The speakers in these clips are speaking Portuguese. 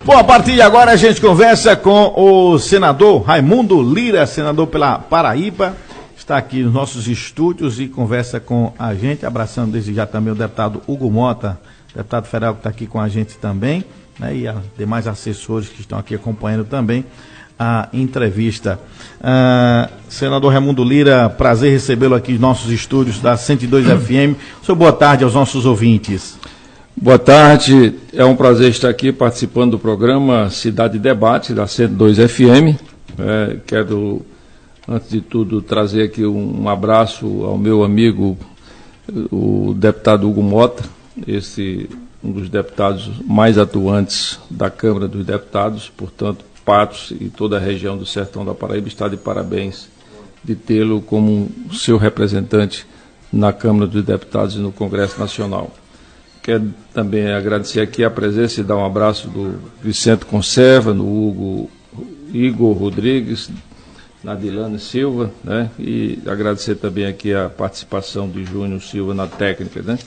Bom, a partir de agora a gente conversa com o senador Raimundo Lira, senador pela Paraíba, está aqui nos nossos estúdios e conversa com a gente, abraçando desde já também o deputado Hugo Mota, deputado federal que está aqui com a gente também, né, e os demais assessores que estão aqui acompanhando também a entrevista. Senador Raimundo Lira, prazer recebê-lo aqui nos nossos estúdios da 102 FM. Seu boa tarde aos nossos ouvintes. Boa tarde, é um prazer estar aqui participando do programa Cidade Debate da 102 FM. Quero, antes de tudo, trazer aqui um abraço ao meu amigo, o deputado Hugo Mota, um dos deputados mais atuantes da Câmara dos Deputados, portanto, Patos e toda a região do Sertão da Paraíba está de parabéns de tê-lo como seu representante na Câmara dos Deputados e no Congresso Nacional. Quero também agradecer aqui a presença e dar um abraço do Vicente Conserva, no Igor Rodrigues, na Dilane Silva, né? E agradecer também aqui a participação de Júnior Silva na técnica, né?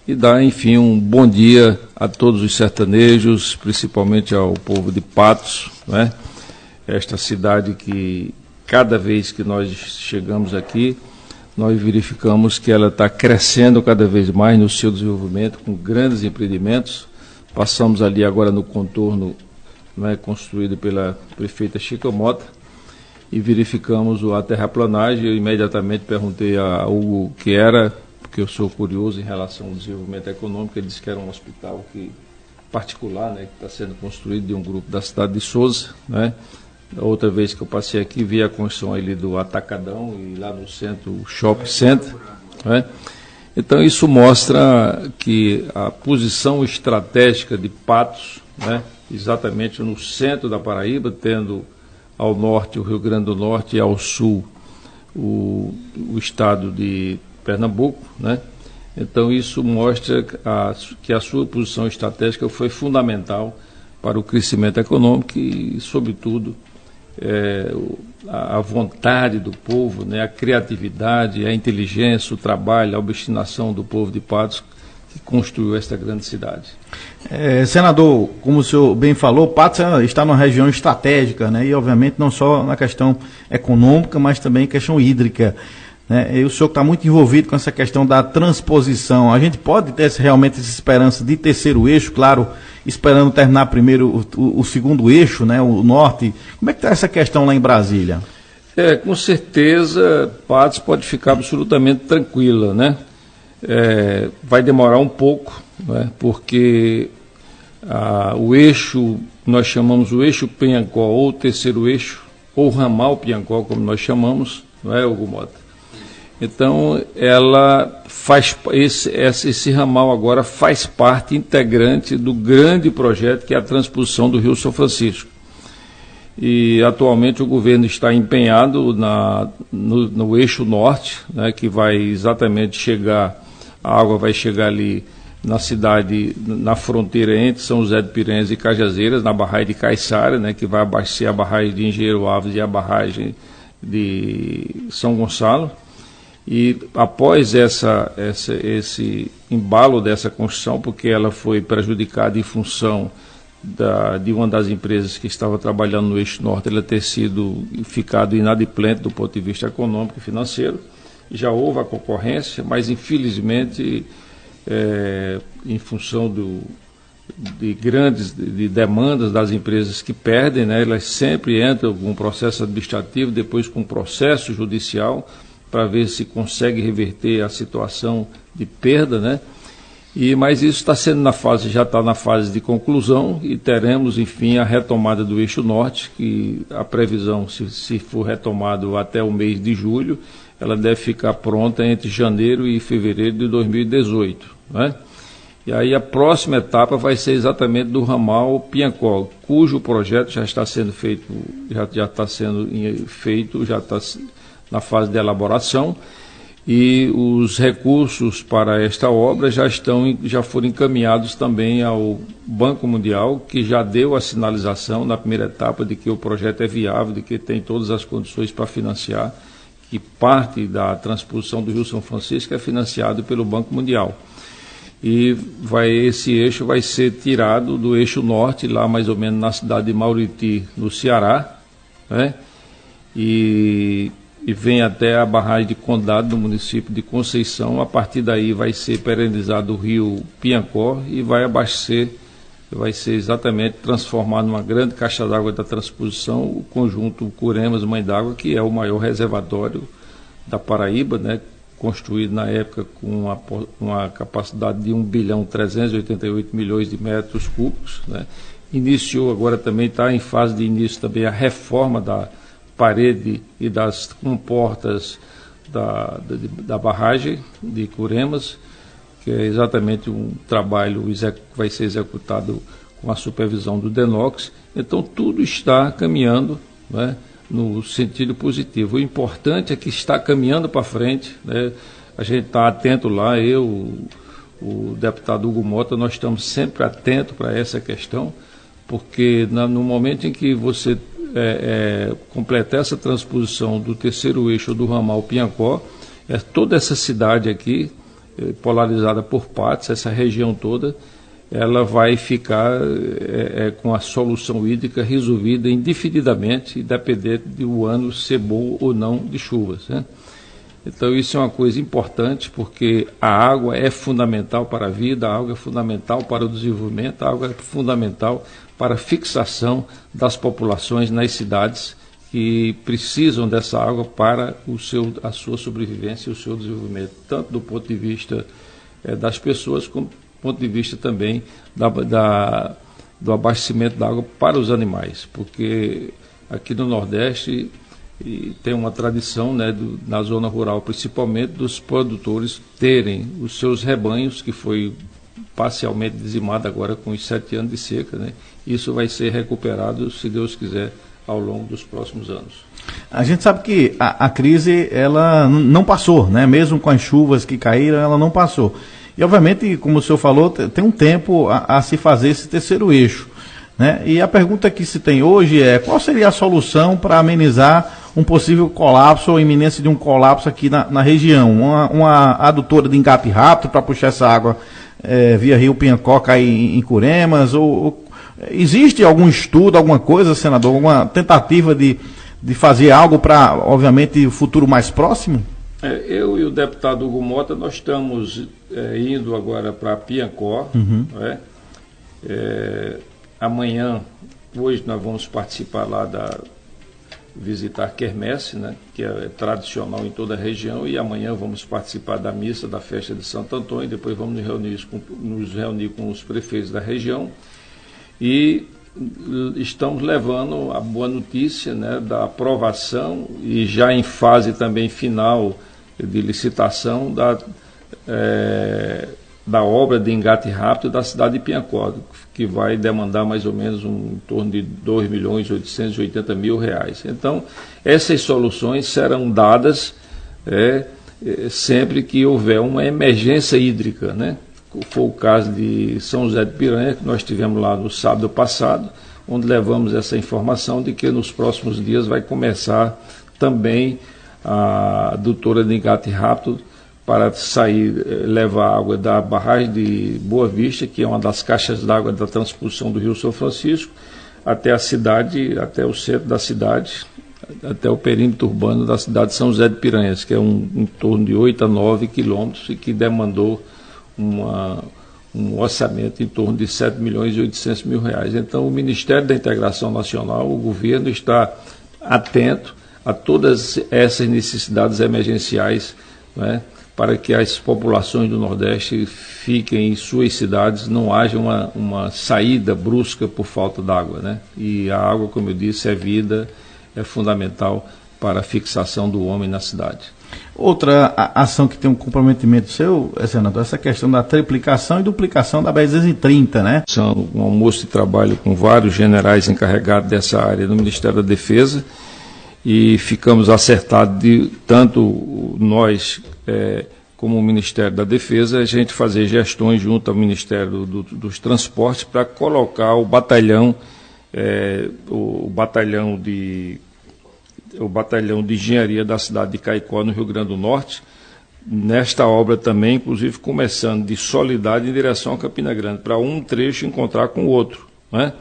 E dar, enfim, um bom dia a todos os sertanejos, principalmente ao povo de Patos, né? Esta cidade que, cada vez que nós chegamos aqui, nós verificamos que ela está crescendo cada vez mais no seu desenvolvimento, com grandes empreendimentos. Passamos ali agora no contorno, né, construído pela prefeita Chica Mota, e verificamos a terraplanagem. Eu imediatamente perguntei a Hugo o que era, porque eu sou curioso em relação ao desenvolvimento econômico. Ele disse que era um hospital particular, né, que está sendo construído de um grupo da cidade de Souza, né? Da outra vez que eu passei aqui, vi a construção ali do Atacadão e lá no centro, o Shopping Center, né? Então isso mostra que a posição estratégica de Patos, né, exatamente no centro da Paraíba, tendo ao norte o Rio Grande do Norte e ao sul o estado de Pernambuco, né? Então isso mostra que a sua posição estratégica foi fundamental para o crescimento econômico e, sobretudo, a vontade do povo, né, a criatividade, a inteligência, o trabalho, a obstinação do povo de Patos que construiu esta grande cidade. Senador, como o senhor bem falou, Patos está numa região estratégica, né, e obviamente não só na questão econômica, mas também questão hídrica, né, e o senhor está muito envolvido com essa questão da transposição. A gente pode ter realmente essa esperança de terceiro eixo, claro, esperando terminar primeiro o segundo eixo, né, o norte. Como é que está essa questão lá em Brasília? Com certeza, Patos pode ficar absolutamente tranquila, né? Vai demorar um pouco, né, porque o eixo, nós chamamos o eixo Piancó, ou o terceiro eixo, ou ramal Piancó, como nós chamamos, não é, Hugo Mota? Então, ela esse ramal agora faz parte integrante do grande projeto que é a transposição do Rio São Francisco. E, atualmente, o governo está empenhado no eixo norte, né, que vai exatamente chegar, a água vai chegar ali na cidade, na fronteira entre São José de Piranhas e Cajazeiras, na barragem de Caiçara, né, que vai abastecer a barragem de Engenheiro Alves e a barragem de São Gonçalo. E após esse embalo dessa construção, porque ela foi prejudicada em função de uma das empresas que estava trabalhando no eixo norte, ela ter ficado inadimplente do ponto de vista econômico e financeiro. Já houve a concorrência, mas infelizmente, em função de grandes demandas das empresas que perdem, né, elas sempre entram com um processo administrativo, depois com um processo judicial, para ver se consegue reverter a situação de perda, né? Mas isso está sendo já está na fase de conclusão e teremos, enfim, a retomada do eixo norte, que a previsão, se for retomado até o mês de julho, ela deve ficar pronta entre janeiro e fevereiro de 2018, né? E aí a próxima etapa vai ser exatamente do ramal Piancó, cujo projeto já está sendo feito, já está na fase de elaboração, e os recursos para esta obra já foram encaminhados também ao Banco Mundial, que já deu a sinalização na primeira etapa de que o projeto é viável, de que tem todas as condições para financiar, que parte da transposição do Rio São Francisco é financiado pelo Banco Mundial. e esse eixo vai ser tirado do eixo norte, lá mais ou menos na cidade de Mauriti, no Ceará, né? E vem até a barragem de Condado, do município de Conceição. A partir daí vai ser perenizado o rio Piancó e vai abastecer, vai ser exatamente transformado numa grande caixa d'água da transposição, o conjunto Curemas Mãe d'Água, que é o maior reservatório da Paraíba, né? Construído na época com uma capacidade de 1.388 bilhões de metros cúbicos, né? Iniciou, agora também está em fase de início também a reforma da parede e das comportas da barragem de Curemas, que é exatamente um trabalho que vai ser executado com a supervisão do DENOX. Então tudo está caminhando, né, no sentido positivo. O importante é que está caminhando para frente, né? A gente está atento lá, o deputado Hugo Mota, nós estamos sempre atentos para essa questão, porque no momento em que você completar essa transposição do terceiro eixo do ramal Piancó, toda essa cidade aqui, polarizada por partes, essa região toda, ela vai ficar com a solução hídrica resolvida indefinidamente, independente do ano ser bom ou não de chuvas, né? Então isso é uma coisa importante, porque a água é fundamental para a vida, a água é fundamental para o desenvolvimento, a água é fundamental para a fixação das populações nas cidades que precisam dessa água para a sua sobrevivência e o seu desenvolvimento, tanto do ponto de vista das pessoas, como do ponto de vista também do abastecimento da água para os animais, porque aqui no Nordeste tem uma tradição, né, na zona rural principalmente, dos produtores terem os seus rebanhos, que foi parcialmente dizimado agora com os 7 anos de seca, né? Isso vai ser recuperado, se Deus quiser, ao longo dos próximos anos. A gente sabe que a crise ela não passou, né? Mesmo com as chuvas que caíram, ela não passou. E obviamente, como o senhor falou, tem um tempo a se fazer esse terceiro eixo, né? E a pergunta que se tem hoje é: qual seria a solução para amenizar um possível colapso ou iminência de um colapso aqui na região? Uma adutora de engate rápido para puxar essa água via Rio Piancó cair em Curemas? Existe algum estudo, alguma coisa, senador, alguma tentativa de fazer algo para, obviamente, o futuro mais próximo? Eu e o deputado Hugo Mota, nós estamos indo agora para Piancó. Né? Amanhã, hoje nós vamos participar lá visitar Quermesse, né, que é tradicional em toda a região, e amanhã vamos participar da missa da festa de Santo Antônio, depois vamos nos reunir com os prefeitos da região, e estamos levando a boa notícia, né, da aprovação e já em fase também final de licitação da obra de engate rápido da cidade de Piancó, que vai demandar mais ou menos em torno de R$2.880.000. Então, essas soluções serão dadas sempre que houver uma emergência hídrica, né? Foi o caso de São José de Piranha, que nós tivemos lá no sábado passado, onde levamos essa informação de que nos próximos dias vai começar também a adutora de engate rápido para levar água da barragem de Boa Vista, que é uma das caixas d'água da transposição do Rio São Francisco, até a cidade, até o centro da cidade, até o perímetro urbano da cidade de São José de Piranhas, que é em torno de 8 a 9 quilômetros e que demandou um orçamento em torno de R$7.800.000. Então, o Ministério da Integração Nacional, o governo, está atento a todas essas necessidades emergenciais, né, para que as populações do Nordeste fiquem em suas cidades, não haja uma saída brusca por falta d'água, né? E a água, como eu disse, é vida, é fundamental para a fixação do homem na cidade. Outra ação que tem um comprometimento seu, senador, essa questão da triplicação e duplicação da BR-230, né? São um almoço de trabalho com vários generais encarregados dessa área no Ministério da Defesa, e ficamos acertados de tanto nós como o Ministério da Defesa, a gente fazer gestões junto ao Ministério dos Transportes para colocar o batalhão de engenharia da cidade de Caicó, no Rio Grande do Norte, nesta obra também, inclusive começando de Soledade em direção a Campina Grande, para um trecho encontrar com o outro, né?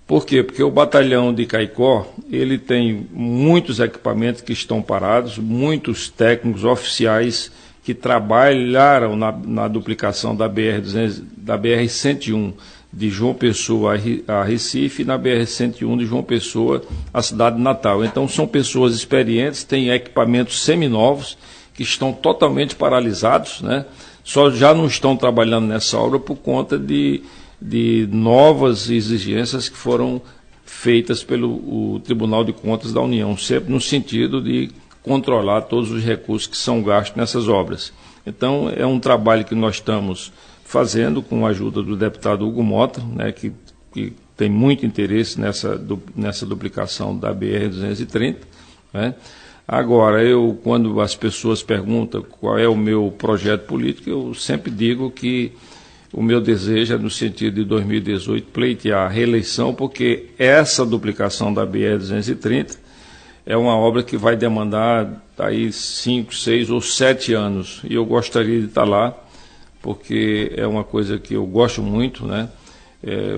Por quê? Porque o batalhão de Caicó, ele tem muitos equipamentos que estão parados, muitos técnicos oficiais que trabalharam na duplicação da BR-101 de João Pessoa a Recife e na BR-101 de João Pessoa à cidade de Natal. Então são pessoas experientes, têm equipamentos seminovos que estão totalmente paralisados, né? Só já não estão trabalhando nessa obra por conta de novas exigências que foram feitas pelo Tribunal de Contas da União, sempre no sentido de controlar todos os recursos que são gastos nessas obras. Então, é um trabalho que nós estamos fazendo com a ajuda do deputado Hugo Mota, né, que tem muito interesse nessa duplicação da BR-230, né? Agora, quando as pessoas perguntam qual é o meu projeto político, eu sempre digo que o meu desejo é, no sentido de 2018, pleitear a reeleição, porque essa duplicação da BR-230 é uma obra que vai demandar aí 5, 6 ou 7 anos. E eu gostaria de estar lá, porque é uma coisa que eu gosto muito, né?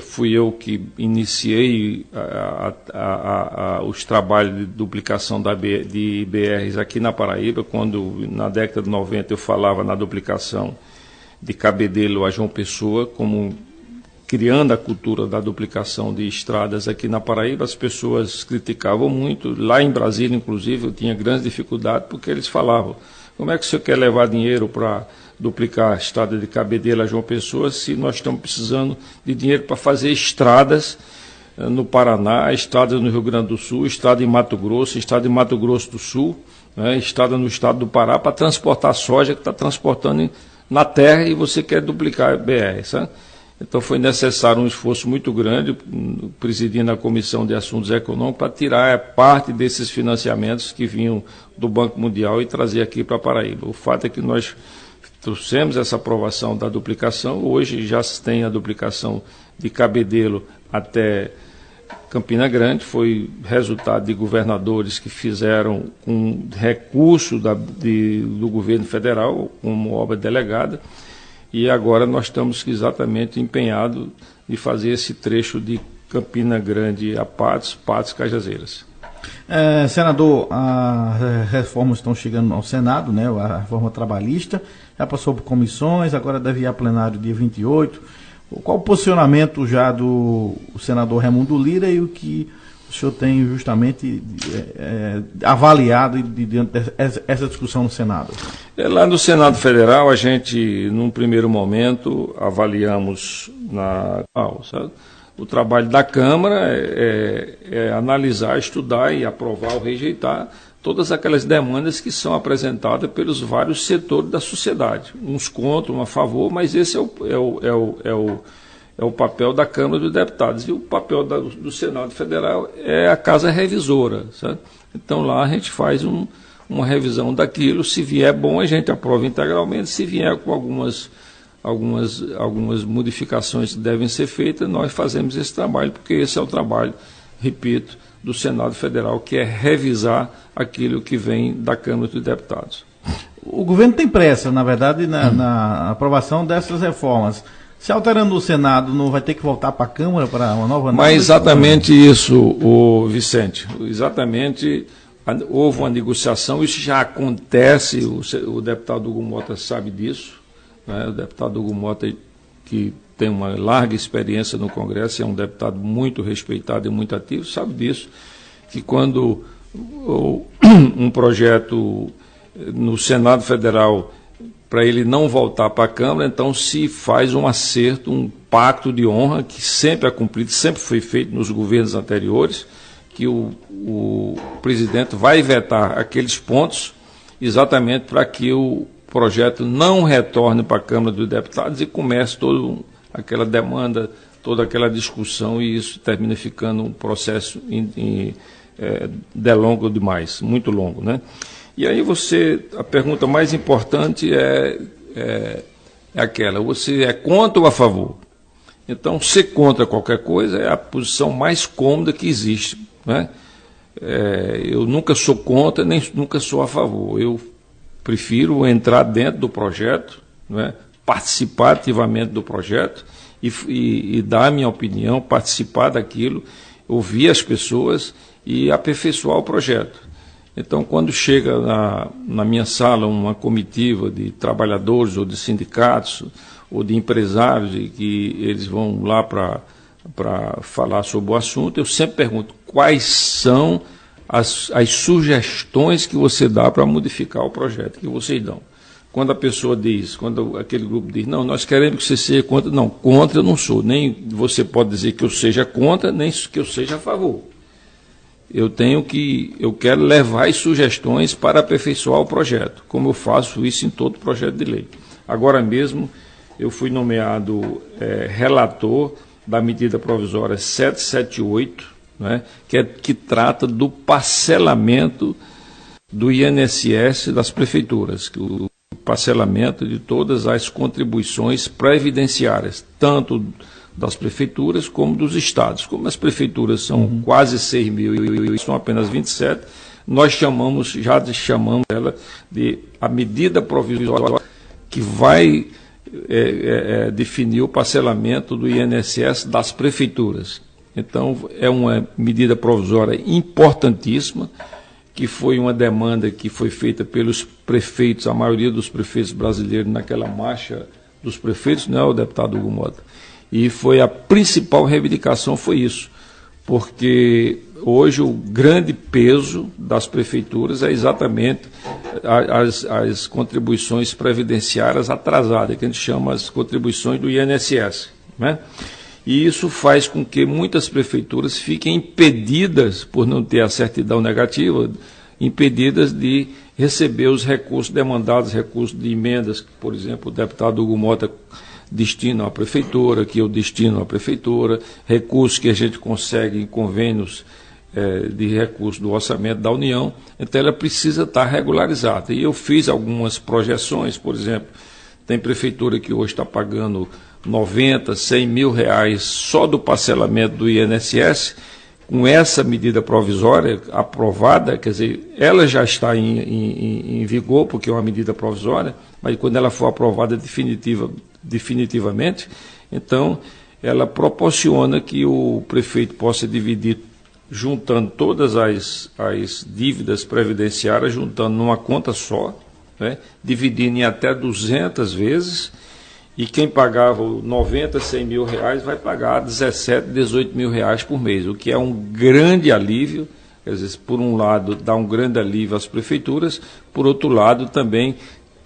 Fui eu que iniciei os trabalhos de duplicação de BRs aqui na Paraíba, quando na década de 90 eu falava na duplicação de Cabedelo a João Pessoa, como criando a cultura da duplicação de estradas aqui na Paraíba. As pessoas criticavam muito, lá em Brasília, inclusive, eu tinha grandes dificuldades, porque eles falavam, como é que o senhor quer levar dinheiro para duplicar a estrada de Cabedelo a João Pessoa, se nós estamos precisando de dinheiro para fazer estradas no Paraná, estradas no Rio Grande do Sul, estrada em Mato Grosso, estrada em Mato Grosso do Sul, né, estrada no estado do Pará, para transportar soja que está transportando na terra, e você quer duplicar a BR, sabe? Então foi necessário um esforço muito grande, presidindo a Comissão de Assuntos Econômicos, para tirar parte desses financiamentos que vinham do Banco Mundial e trazer aqui para a Paraíba. O fato é que nós trouxemos essa aprovação da duplicação, hoje já se tem a duplicação de Cabedelo até Campina Grande, foi resultado de governadores que fizeram com recurso do governo federal, como obra delegada, e agora nós estamos exatamente empenhados de fazer esse trecho de Campina Grande a Patos, Cajazeiras. Senador, as reformas estão chegando ao Senado, né? A reforma trabalhista já passou por comissões, agora deve ir a plenário dia 28. Qual o posicionamento já do senador Raimundo Lira e o que o senhor tem justamente avaliado diante dessa discussão no Senado? Lá no Senado Federal, a gente, num primeiro momento, avaliamos sabe? O trabalho da Câmara é analisar, estudar e aprovar ou rejeitar todas aquelas demandas que são apresentadas pelos vários setores da sociedade. Uns contra, uns a favor, mas esse é o papel da Câmara dos Deputados. E o papel do Senado Federal é a Casa Revisora, sabe? Então lá a gente faz uma revisão daquilo. Se vier bom, a gente aprova integralmente. Se vier com algumas modificações que devem ser feitas, nós fazemos esse trabalho, porque esse é o trabalho, repito, do Senado Federal, que é revisar aquilo que vem da Câmara dos Deputados. O governo tem pressa, na verdade, na aprovação dessas reformas. Se alterando o Senado, não vai ter que voltar para a Câmara para uma nova análise? Mas exatamente isso, Vicente. Exatamente, houve uma negociação, isso já acontece, o deputado Hugo Mota sabe disso, né? O deputado Hugo Mota, que tem uma larga experiência no Congresso, é um deputado muito respeitado e muito ativo, sabe disso, que quando um projeto no Senado Federal, para ele não voltar para a Câmara, então se faz um acerto, um pacto de honra, que sempre é cumprido, sempre foi feito nos governos anteriores, que o presidente vai vetar aqueles pontos exatamente para que o projeto não retorne para a Câmara dos Deputados e comece toda aquela demanda, toda aquela discussão, e isso termina ficando um processo delongo demais, muito longo, né? E aí a pergunta mais importante é aquela, você é contra ou a favor? Então, ser contra qualquer coisa é a posição mais cômoda que existe, né? Eu nunca sou contra, nem nunca sou a favor. Eu prefiro entrar dentro do projeto, né, participar ativamente do projeto e dar a minha opinião, participar daquilo, ouvir as pessoas e aperfeiçoar o projeto. Então, quando chega na minha sala uma comitiva de trabalhadores ou de sindicatos ou de empresários e que eles vão lá para falar sobre o assunto, eu sempre pergunto quais são as sugestões que você dá para modificar o projeto, que vocês dão. Quando a pessoa diz, quando aquele grupo diz, não, nós queremos que você seja contra, não, contra eu não sou, nem você pode dizer que eu seja contra, nem que eu seja a favor. Eu quero levar as sugestões para aperfeiçoar o projeto, como eu faço isso em todo projeto de lei. Agora mesmo, eu fui nomeado relator da medida provisória 778, né, que trata do parcelamento do INSS das prefeituras, o parcelamento de todas as contribuições previdenciárias, tanto das prefeituras como dos estados. Como as prefeituras são quase 6 mil e são apenas 27, nós já chamamos ela de a medida provisória que vai definir o parcelamento do INSS das prefeituras. Então, é uma medida provisória importantíssima, que foi uma demanda que foi feita pelos prefeitos, a maioria dos prefeitos brasileiros naquela marcha dos prefeitos, né, o deputado Hugo Mota. E foi a principal reivindicação, foi isso, porque hoje o grande peso das prefeituras é exatamente as contribuições previdenciárias atrasadas, que a gente chama as contribuições do INSS, né? E isso faz com que muitas prefeituras fiquem impedidas, por não ter a certidão negativa, impedidas de receber os recursos demandados, recursos de emendas, que, por exemplo, o deputado Hugo Mota destina à prefeitura, que eu destino à prefeitura, recursos que a gente consegue em convênios de recursos do orçamento da União, então ela precisa estar regularizada. E eu fiz algumas projeções, por exemplo, tem prefeitura que hoje está pagando 90, 100 mil reais só do parcelamento do INSS. Com essa medida provisória aprovada, quer dizer, ela já está em vigor, porque é uma medida provisória, mas quando ela for aprovada definitivamente, então ela proporciona que o prefeito possa dividir, juntando todas as dívidas previdenciárias, juntando numa conta só, né, dividindo em até 200 vezes, e quem pagava 90, 100 mil reais vai pagar 17, 18 mil reais por mês, o que é um grande alívio. Quer dizer, por um lado dá um grande alívio às prefeituras, por outro lado também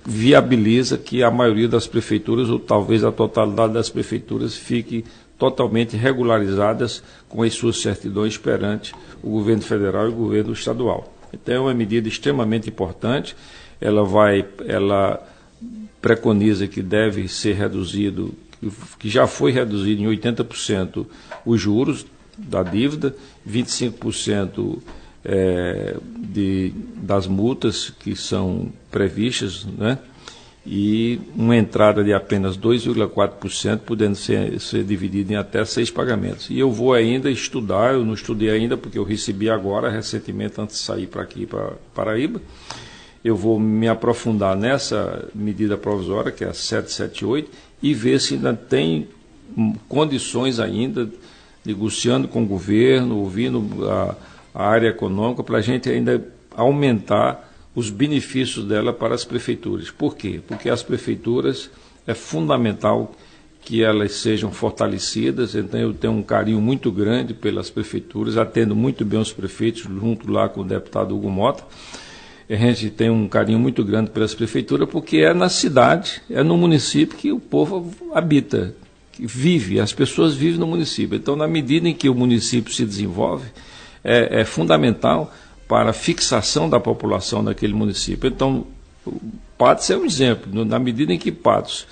viabiliza que a maioria das prefeituras, ou talvez a totalidade das prefeituras, fique totalmente regularizadas com as suas certidões perante o governo federal e o governo estadual. Então é uma medida extremamente importante. Ela preconiza que deve ser reduzido, que já foi reduzido em 80% os juros da dívida, 25% das multas que são previstas, né? E uma entrada de apenas 2,4%, podendo ser dividida em até 6 pagamentos. E eu vou ainda estudar, eu não estudei ainda, porque eu recebi agora, recentemente, antes de sair para aqui, para Paraíba. Eu vou me aprofundar nessa medida provisória, que é a 778, e ver se ainda tem condições ainda, negociando com o governo, ouvindo a área econômica, para a gente ainda aumentar os benefícios dela para as prefeituras. Por quê? Porque as prefeituras é fundamental que elas sejam fortalecidas, então eu tenho um carinho muito grande pelas prefeituras, atendo muito bem os prefeitos, junto lá com o deputado Hugo Mota. A gente tem um carinho muito grande pelas prefeituras, porque é na cidade, é no município que o povo habita, que vive, as pessoas vivem no município. Então, na medida em que o município se desenvolve, é fundamental para a fixação da população daquele município. Então, Patos é um exemplo. Na medida em que Patos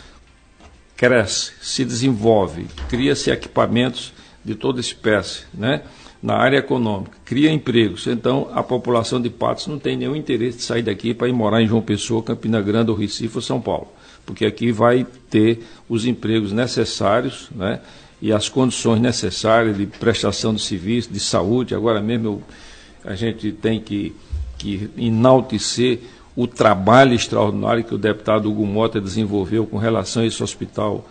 cresce, se desenvolve, cria-se equipamentos de toda espécie, né? Na área econômica, cria empregos. Então, a população de Patos não tem nenhum interesse de sair daqui para ir morar em João Pessoa, Campina Grande, ou Recife ou São Paulo, porque aqui vai ter os empregos necessários, né? E as condições necessárias de prestação de serviço, de saúde. Agora mesmo a gente tem que enaltecer o trabalho extraordinário que o deputado Hugo Mota desenvolveu com relação a esse hospital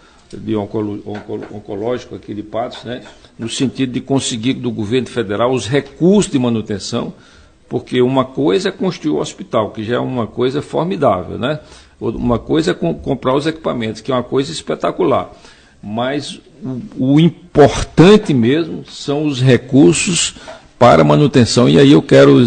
oncológico aqui de Patos, né, no sentido de conseguir do governo federal os recursos de manutenção, porque uma coisa é construir o hospital, que já é uma coisa formidável, né? Uma coisa é comprar os equipamentos, que é uma coisa espetacular. Mas o importante mesmo são os recursos para manutenção. E aí eu quero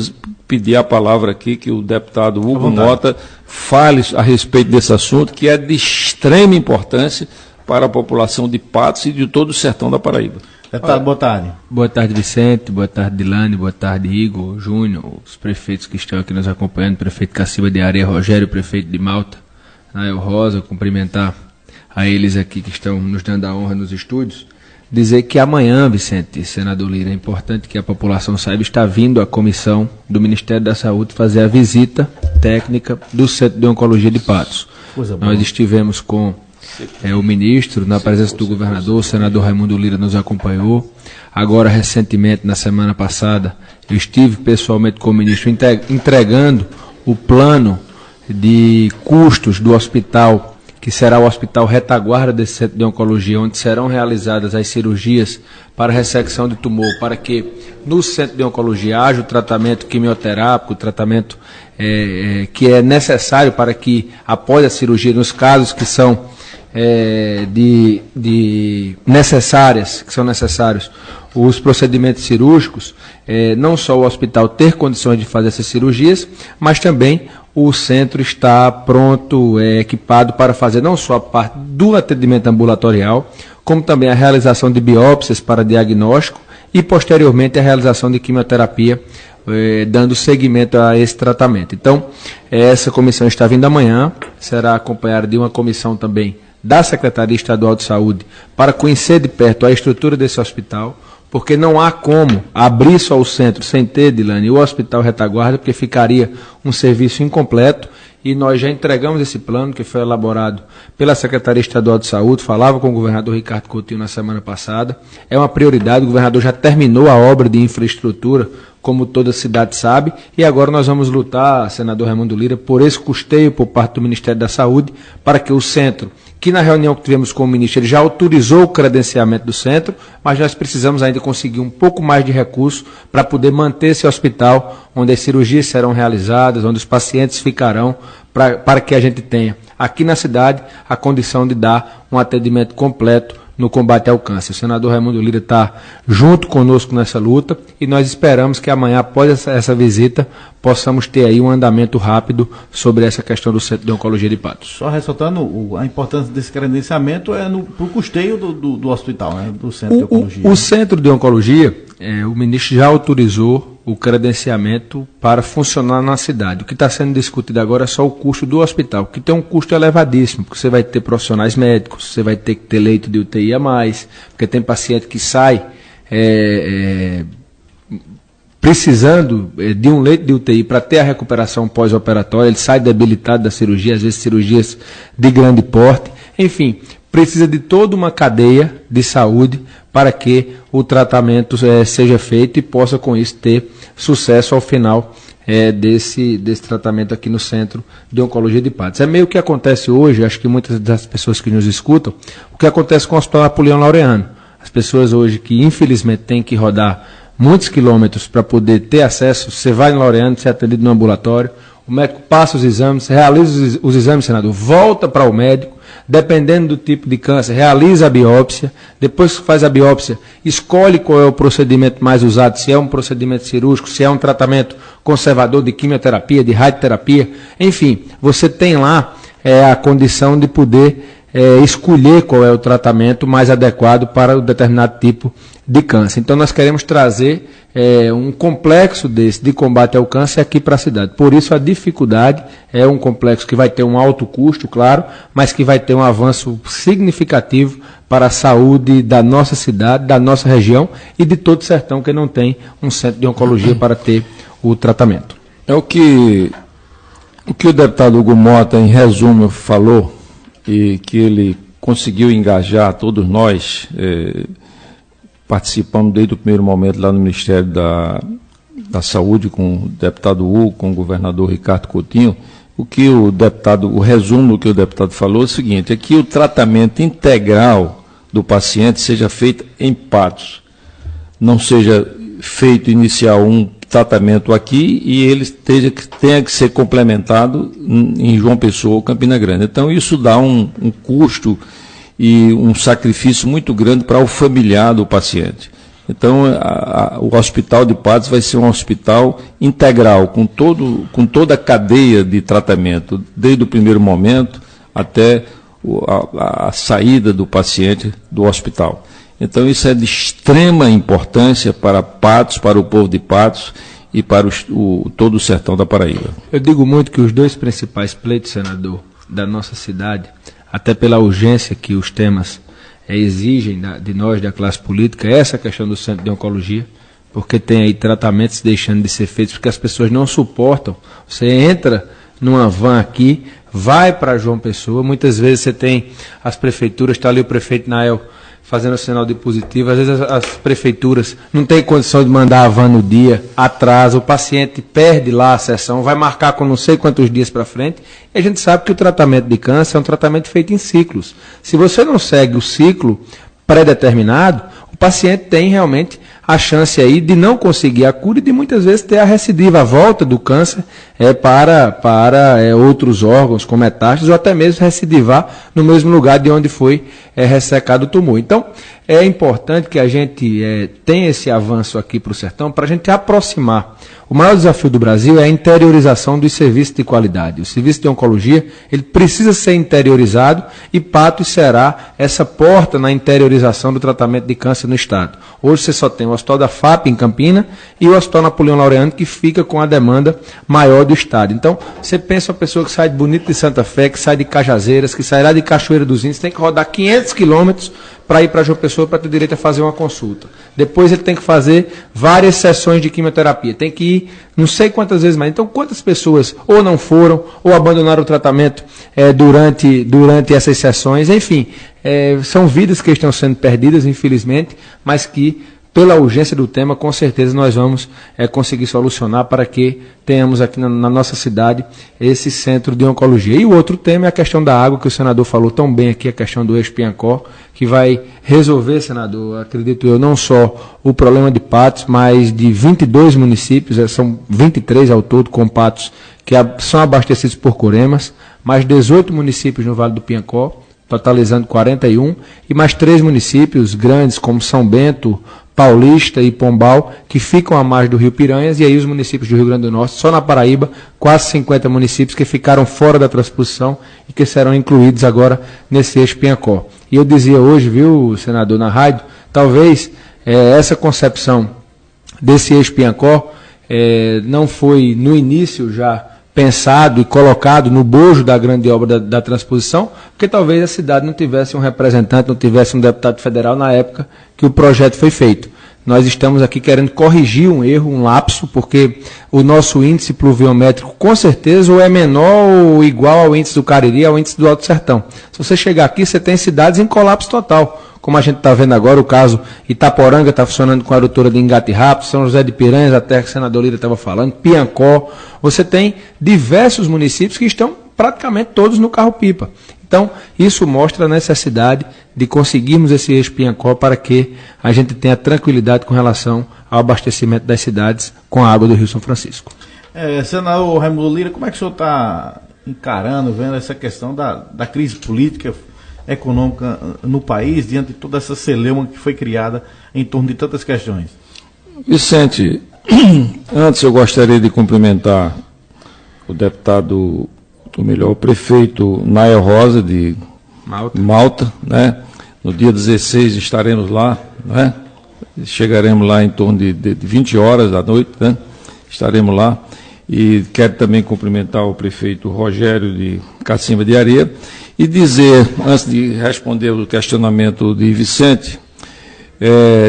pedir a palavra aqui que o deputado Hugo Mota fale a respeito desse assunto, que é de extrema importância para a população de Patos e de todo o sertão da Paraíba. Deputado, boa tarde. Boa tarde, Vicente. Boa tarde, Dilane. Boa tarde, Igor, Júnior, os prefeitos que estão aqui nos acompanhando, prefeito Caciba de Areia, Rogério, prefeito de Malta, Nael Rosa, cumprimentar a eles aqui que estão nos dando a honra nos estúdios. Dizer que amanhã, Vicente, senador Lira, é importante que a população saiba, está vindo a comissão do Ministério da Saúde fazer a visita técnica do Centro de Oncologia de Patos. Nós estivemos com o ministro, na presença do governador, o senador Raimundo Lira nos acompanhou. Agora, recentemente, na semana passada, eu estive pessoalmente com o ministro entregando o plano de custos do hospital, que será o hospital retaguarda desse centro de oncologia, onde serão realizadas as cirurgias para ressecção de tumor, para que no centro de oncologia haja o tratamento quimioterápico, o tratamento que é necessário para que, após a cirurgia, nos casos que são que são necessários os procedimentos cirúrgicos, não só o hospital ter condições de fazer essas cirurgias, mas também o centro está pronto, equipado para fazer não só a parte do atendimento ambulatorial, como também a realização de biópsias para diagnóstico e, posteriormente, a realização de quimioterapia, dando seguimento a esse tratamento. Então, essa comissão está vindo amanhã, será acompanhada de uma comissão também da Secretaria Estadual de Saúde para conhecer de perto a estrutura desse hospital, porque não há como abrir só o centro sem ter, Dilane, o hospital retaguarda, porque ficaria um serviço incompleto, e nós já entregamos esse plano que foi elaborado pela Secretaria Estadual de Saúde, falava com o governador Ricardo Coutinho na semana passada, é uma prioridade, o governador já terminou a obra de infraestrutura, como toda cidade sabe, e agora nós vamos lutar, senador Raimundo Lira, por esse custeio por parte do Ministério da Saúde, para que o centro, que na reunião que tivemos com o ministro, ele já autorizou o credenciamento do centro, mas nós precisamos ainda conseguir um pouco mais de recurso para poder manter esse hospital, onde as cirurgias serão realizadas, onde os pacientes ficarão, para que a gente tenha aqui na cidade a condição de dar um atendimento completo no combate ao câncer. O senador Raimundo Lira está junto conosco nessa luta e nós esperamos que amanhã, após essa visita, possamos ter aí um andamento rápido sobre essa questão do Centro de Oncologia de Patos. Só ressaltando, a importância desse credenciamento para o custeio do hospital, né, do Centro de Oncologia. O Centro de Oncologia, o ministro já autorizou o credenciamento para funcionar na cidade. O que está sendo discutido agora é só o custo do hospital, que tem um custo elevadíssimo, porque você vai ter profissionais médicos, você vai ter que ter leito de UTI a mais, porque tem paciente que sai precisando de um leito de UTI para ter a recuperação pós-operatória, ele sai debilitado da cirurgia, às vezes cirurgias de grande porte, enfim, precisa de toda uma cadeia de saúde para que o tratamento seja feito e possa com isso ter sucesso ao final desse tratamento aqui no Centro de Oncologia de Patos. É meio que acontece hoje, acho que muitas das pessoas que nos escutam, o que acontece com o Hospital Napoleão Laureano. As pessoas hoje que infelizmente têm que rodar muitos quilômetros para poder ter acesso, você vai no Laureano, você é atendido no ambulatório, o médico passa os exames, realiza os exames, senador, volta para o médico, dependendo do tipo de câncer, realiza a biópsia, depois que faz a biópsia, escolhe qual é o procedimento mais usado, se é um procedimento cirúrgico, se é um tratamento conservador de quimioterapia, de radioterapia, enfim, você tem lá a condição de poder escolher qual é o tratamento mais adequado para o determinado tipo de câncer. Então nós queremos trazer um complexo desse de combate ao câncer aqui para a cidade. Por isso a dificuldade é um complexo que vai ter um alto custo, claro, mas que vai ter um avanço significativo para a saúde da nossa cidade, da nossa região e de todo o sertão que não tem um centro de oncologia para ter o tratamento. É o que o deputado Hugo Mota, em resumo, falou, e que ele conseguiu engajar todos nós, participamos desde o primeiro momento lá no Ministério da Saúde, com o deputado Hugo, com o governador Ricardo Coutinho. o resumo do que o deputado falou é o seguinte, é que o tratamento integral do paciente seja feito em Patos, não seja feito inicial um tratamento aqui e ele tenha que ser complementado em João Pessoa ou Campina Grande. Então isso dá um custo e um sacrifício muito grande para o familiar do paciente. Então, o Hospital de Patos vai ser um hospital integral, com toda a cadeia de tratamento, desde o primeiro momento até a saída do paciente do hospital. Então, isso é de extrema importância para Patos, para o povo de Patos e para todo o sertão da Paraíba. Eu digo muito que os dois principais pleitos, senador, da nossa cidade, até pela urgência que os temas exigem de nós, da classe política, essa questão do centro de oncologia, porque tem aí tratamentos deixando de ser feitos, porque as pessoas não suportam. Você entra numa van aqui, vai para João Pessoa, muitas vezes você tem as prefeituras, está ali o prefeito Nael fazendo o sinal de positivo, às vezes as prefeituras não têm condição de mandar a van no dia, atrasa, o paciente perde lá a sessão, vai marcar com não sei quantos dias para frente, e a gente sabe que o tratamento de câncer é um tratamento feito em ciclos. Se você não segue o ciclo pré-determinado, o paciente tem realmente a chance aí de não conseguir a cura e de muitas vezes ter a recidiva, a volta do câncer para outros órgãos com metástases ou até mesmo recidivar no mesmo lugar de onde foi ressecado o tumor. Então, é importante que a gente tenha esse avanço aqui para o sertão para a gente aproximar. O maior desafio do Brasil é a interiorização dos serviços de qualidade. O serviço de oncologia, ele precisa ser interiorizado e Patos será essa porta na interiorização do tratamento de câncer no estado. Hoje você só tem o Hospital da FAP em Campina e o Hospital Napoleão Laureano, que fica com a demanda maior do estado. Então, você pensa uma pessoa que sai de Bonito de Santa Fé, que sai de Cajazeiras, que sai lá de Cachoeira dos Índios, tem que rodar 500 quilômetros para ir para João Pessoa para ter direito a fazer uma consulta. Depois ele tem que fazer várias sessões de quimioterapia, tem que ir não sei quantas vezes mais. Então, quantas pessoas ou não foram, ou abandonaram o tratamento durante essas sessões, enfim, são vidas que estão sendo perdidas, infelizmente, mas que, pela urgência do tema, com certeza nós vamos conseguir solucionar para que tenhamos aqui na nossa cidade esse centro de oncologia. E o outro tema é a questão da água, que o senador falou tão bem aqui, a questão do Eixo Piancó, que vai resolver, senador, acredito eu, não só o problema de Patos, mas de 22 municípios, são 23 ao todo com Patos, que são abastecidos por Curemas, mais 18 municípios no Vale do Piancó, totalizando 41, e mais 3 municípios grandes, como São Bento, Paulista e Pombal, que ficam à margem do Rio Piranhas, e aí os municípios do Rio Grande do Norte, só na Paraíba, quase 50 municípios que ficaram fora da transposição e que serão incluídos agora nesse Eixo Piancó. E eu dizia hoje, viu, senador, na rádio, talvez essa concepção desse Eixo Piancó não foi no início já pensado e colocado no bojo da grande obra da transposição, porque talvez a cidade não tivesse um representante, não tivesse um deputado federal na época que o projeto foi feito. Nós estamos aqui querendo corrigir um erro, um lapso, porque o nosso índice pluviométrico, com certeza, ou é menor ou igual ao índice do Cariri, ao índice do Alto Sertão. Se você chegar aqui, você tem cidades em colapso total. Como a gente está vendo agora, o caso Itaporanga está funcionando com a adutora de Engatirrapo, São José de Piranhas, a terra que o senador Lira estava falando, Piancó. Você tem diversos municípios que estão praticamente todos no carro-pipa. Então, isso mostra a necessidade de conseguirmos esse Eixo Piancó para que a gente tenha tranquilidade com relação ao abastecimento das cidades com a água do Rio São Francisco. Senador Raimundo Lira, como é que o senhor está encarando, vendo essa questão da crise política, econômica no país, diante de toda essa celeuma que foi criada em torno de tantas questões? Vicente, antes eu gostaria de cumprimentar o deputado, ou melhor, o prefeito Nael Rosa de Malta, né? No dia 16 estaremos lá, né? Chegaremos lá em torno de 20 horas da noite, né? Estaremos lá. E quero também cumprimentar o prefeito Rogério de Cacimba de Areia e dizer, antes de responder o questionamento de Vicente,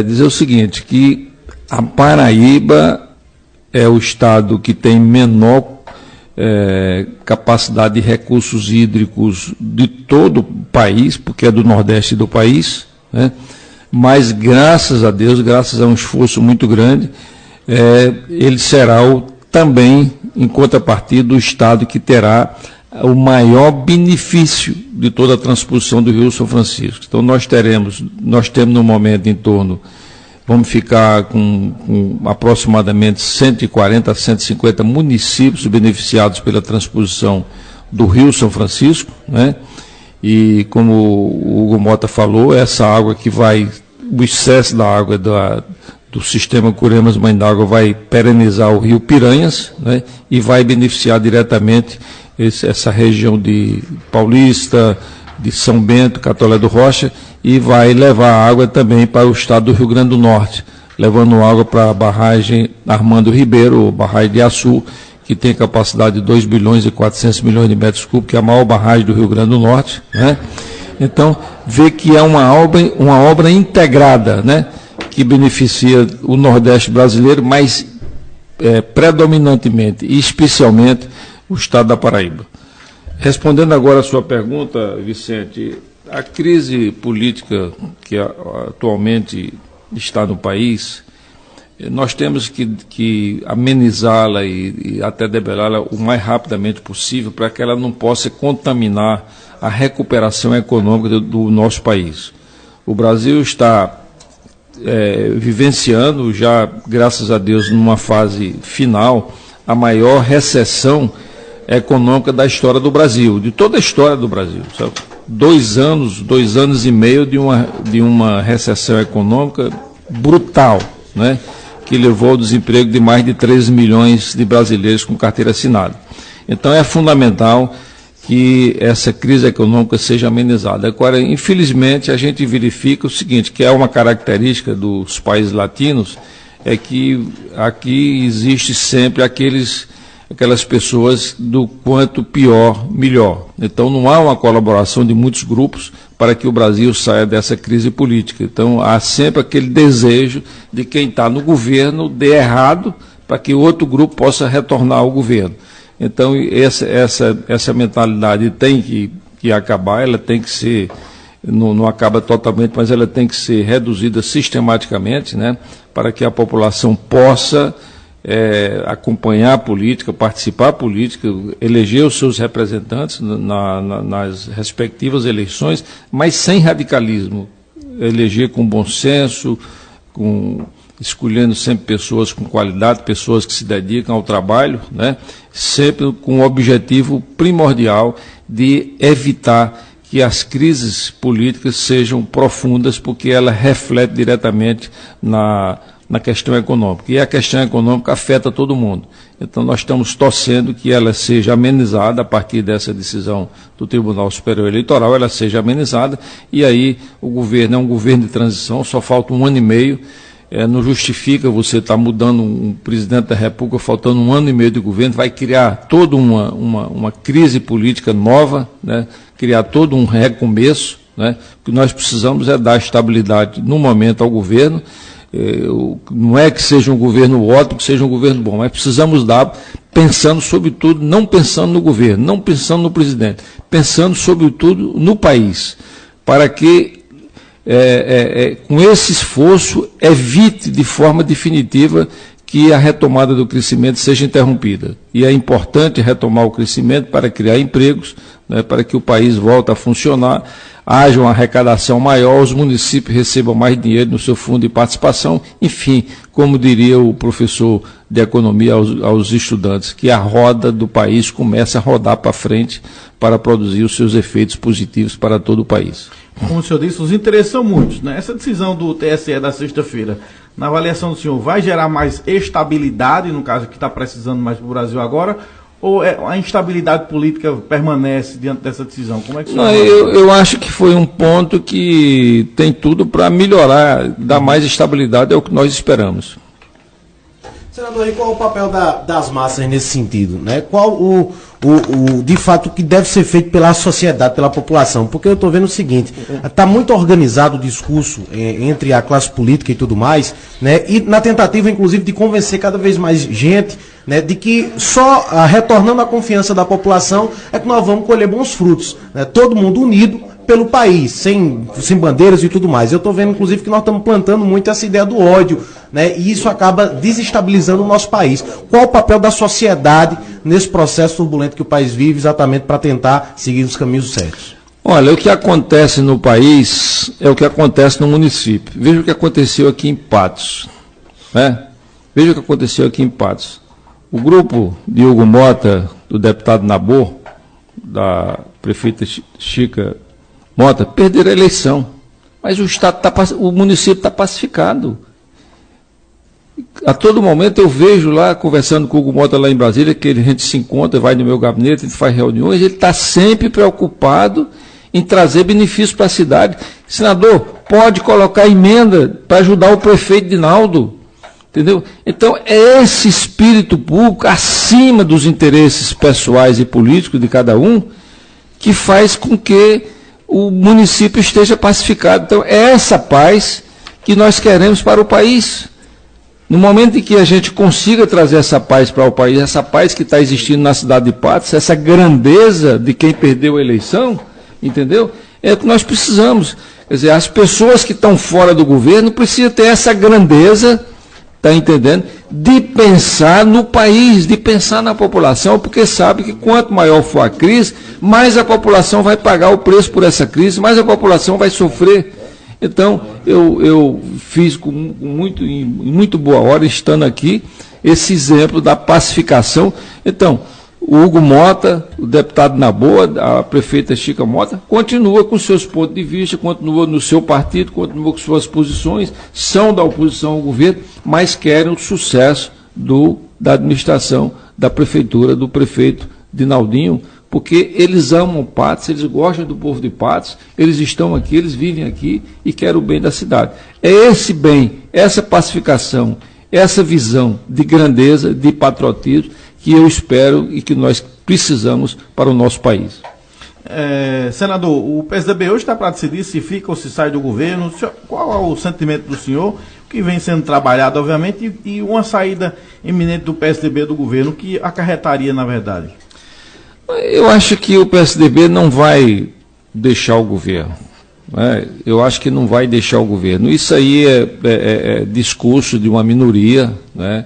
dizer o seguinte, que a Paraíba é o estado que tem menor capacidade de recursos hídricos de todo o país, porque é do Nordeste do país, né? Mas graças a Deus, graças a um esforço muito grande, ele será também em contrapartida, o Estado que terá o maior benefício de toda a transposição do Rio São Francisco. Então, nós temos no momento em torno, vamos ficar com aproximadamente 140 a 150 municípios beneficiados pela transposição do Rio São Francisco, né? E como o Hugo Mota falou, essa água que o excesso da água do sistema Curemas Mãe d'Água vai perenizar o rio Piranhas, né? E vai beneficiar diretamente essa região de Paulista, de São Bento, Catolé do Rocha, e vai levar água também para o estado do Rio Grande do Norte, levando água para a barragem Armando Ribeiro, barragem de Açu, que tem capacidade de 2 bilhões e 400 milhões de metros cúbicos, que é a maior barragem do Rio Grande do Norte, né? Então, vê que é uma obra integrada, né? Que beneficia o Nordeste brasileiro, mas predominantemente e especialmente o estado da Paraíba. Respondendo agora a sua pergunta, Vicente, a crise política que atualmente está no país, nós temos que amenizá-la e até debelá-la o mais rapidamente possível para que ela não possa contaminar a recuperação econômica do nosso país. O Brasil está vivenciando já, graças a Deus, numa fase final, a maior recessão econômica da história do Brasil, de toda a história do Brasil. Sabe? 2 anos e meio de uma recessão econômica brutal, né? Que levou ao desemprego de mais de 13 milhões de brasileiros com carteira assinada. Então é fundamental que essa crise econômica seja amenizada. Agora, infelizmente, a gente verifica o seguinte, que é uma característica dos países latinos, é que aqui existe sempre aquelas pessoas do quanto pior, melhor. Então não há uma colaboração de muitos grupos para que o Brasil saia dessa crise política. Então há sempre aquele desejo de quem está no governo dê errado para que outro grupo possa retornar ao governo. Então essa mentalidade tem que acabar, ela tem que ser, não acaba totalmente, mas ela tem que ser reduzida sistematicamente, né, para que a população possa acompanhar a política, participar da política, eleger os seus representantes nas respectivas eleições, mas sem radicalismo, eleger com bom senso, escolhendo sempre pessoas com qualidade, pessoas que se dedicam ao trabalho, né? Sempre com o objetivo primordial de evitar que as crises políticas sejam profundas, porque ela reflete diretamente na questão econômica. E a questão econômica afeta todo mundo. Então nós estamos torcendo que ela seja amenizada a partir dessa decisão do Tribunal Superior Eleitoral, ela seja amenizada, e aí o governo é um governo de transição, só falta 1 ano e meio, não justifica você estar mudando um presidente da República faltando 1 ano e meio de governo, vai criar toda uma crise política nova, né? Criar todo um recomeço, né? O que nós precisamos é dar estabilidade no momento ao governo. Não é que seja um governo ótimo, que seja um governo bom, mas precisamos dar, pensando sobretudo, não pensando no governo, não pensando no presidente, pensando sobretudo no país, para que com esse esforço evite de forma definitiva que a retomada do crescimento seja interrompida. E é importante retomar o crescimento para criar empregos, né, para que o país volte a funcionar, haja uma arrecadação maior, os municípios recebam mais dinheiro no seu fundo de participação, enfim, como diria o professor de economia aos estudantes, que a roda do país comece a rodar para frente para produzir os seus efeitos positivos para todo o país. Como o senhor disse, os interesses são muitos, né? Essa decisão do TSE da sexta-feira, na avaliação do senhor, vai gerar mais estabilidade, no caso que está precisando mais para o Brasil agora, ou a instabilidade política permanece diante dessa decisão? Como é que não, eu acho que foi um ponto que tem tudo para melhorar, dar mais estabilidade, é o que nós esperamos. Senador, e qual o papel das massas nesse sentido, né? Qual de fato, o que deve ser feito pela sociedade, pela população? Porque eu estou vendo o seguinte, está muito organizado o discurso entre a classe política e tudo mais, né? E na tentativa, inclusive, de convencer cada vez mais gente, né, de que só retornando a confiança da população é que nós vamos colher bons frutos, né? Todo mundo unido, pelo país, sem bandeiras e tudo mais. Eu estou vendo, inclusive, que nós estamos plantando muito essa ideia do ódio, né? E isso acaba desestabilizando o nosso país. Qual o papel da sociedade nesse processo turbulento que o país vive, exatamente para tentar seguir os caminhos certos? Olha, o que acontece no país é o que acontece no município. Veja o que aconteceu aqui em Patos, né? Veja o que aconteceu aqui em Patos. O grupo de Hugo Mota, do deputado Nabor, da prefeita Chica Mota, perderam a eleição. Mas o município está pacificado. A todo momento eu vejo lá, conversando com o Hugo Mota lá em Brasília, que a gente se encontra, vai no meu gabinete, a gente faz reuniões, ele está sempre preocupado em trazer benefícios para a cidade. Senador, pode colocar emenda para ajudar o prefeito Dinaldo. Entendeu? Então, é esse espírito público, acima dos interesses pessoais e políticos de cada um, que faz com que o município esteja pacificado. Então, é essa paz que nós queremos para o país. No momento em que a gente consiga trazer essa paz para o país, essa paz que está existindo na cidade de Patos, essa grandeza de quem perdeu a eleição, entendeu? É o que nós precisamos. Quer dizer, as pessoas que estão fora do governo precisam ter essa grandeza, está entendendo? De pensar no país, de pensar na população, porque sabe que quanto maior for a crise, mais a população vai pagar o preço por essa crise, mais a população vai sofrer. Então, eu fiz com muito boa hora, estando aqui, esse exemplo da pacificação. Então, o Hugo Mota, o deputado Nabor, a prefeita Chica Mota, continua com seus pontos de vista, continua no seu partido, continua com suas posições, são da oposição ao governo, mas querem o sucesso da administração, da prefeitura, do prefeito Dinaldinho, porque eles amam Patos, eles gostam do povo de Patos, eles estão aqui, eles vivem aqui e querem o bem da cidade. É esse bem, essa pacificação, essa visão de grandeza, de patriotismo, que eu espero e que nós precisamos para o nosso país. Senador, o PSDB hoje está para decidir se fica ou se sai do governo. Qual é o sentimento do senhor, que vem sendo trabalhado, obviamente, e uma saída iminente do PSDB do governo, que acarretaria, na verdade? Eu acho que o PSDB não vai deixar o governo. Né? Eu acho que não vai deixar o governo. Isso aí é discurso de uma minoria, né?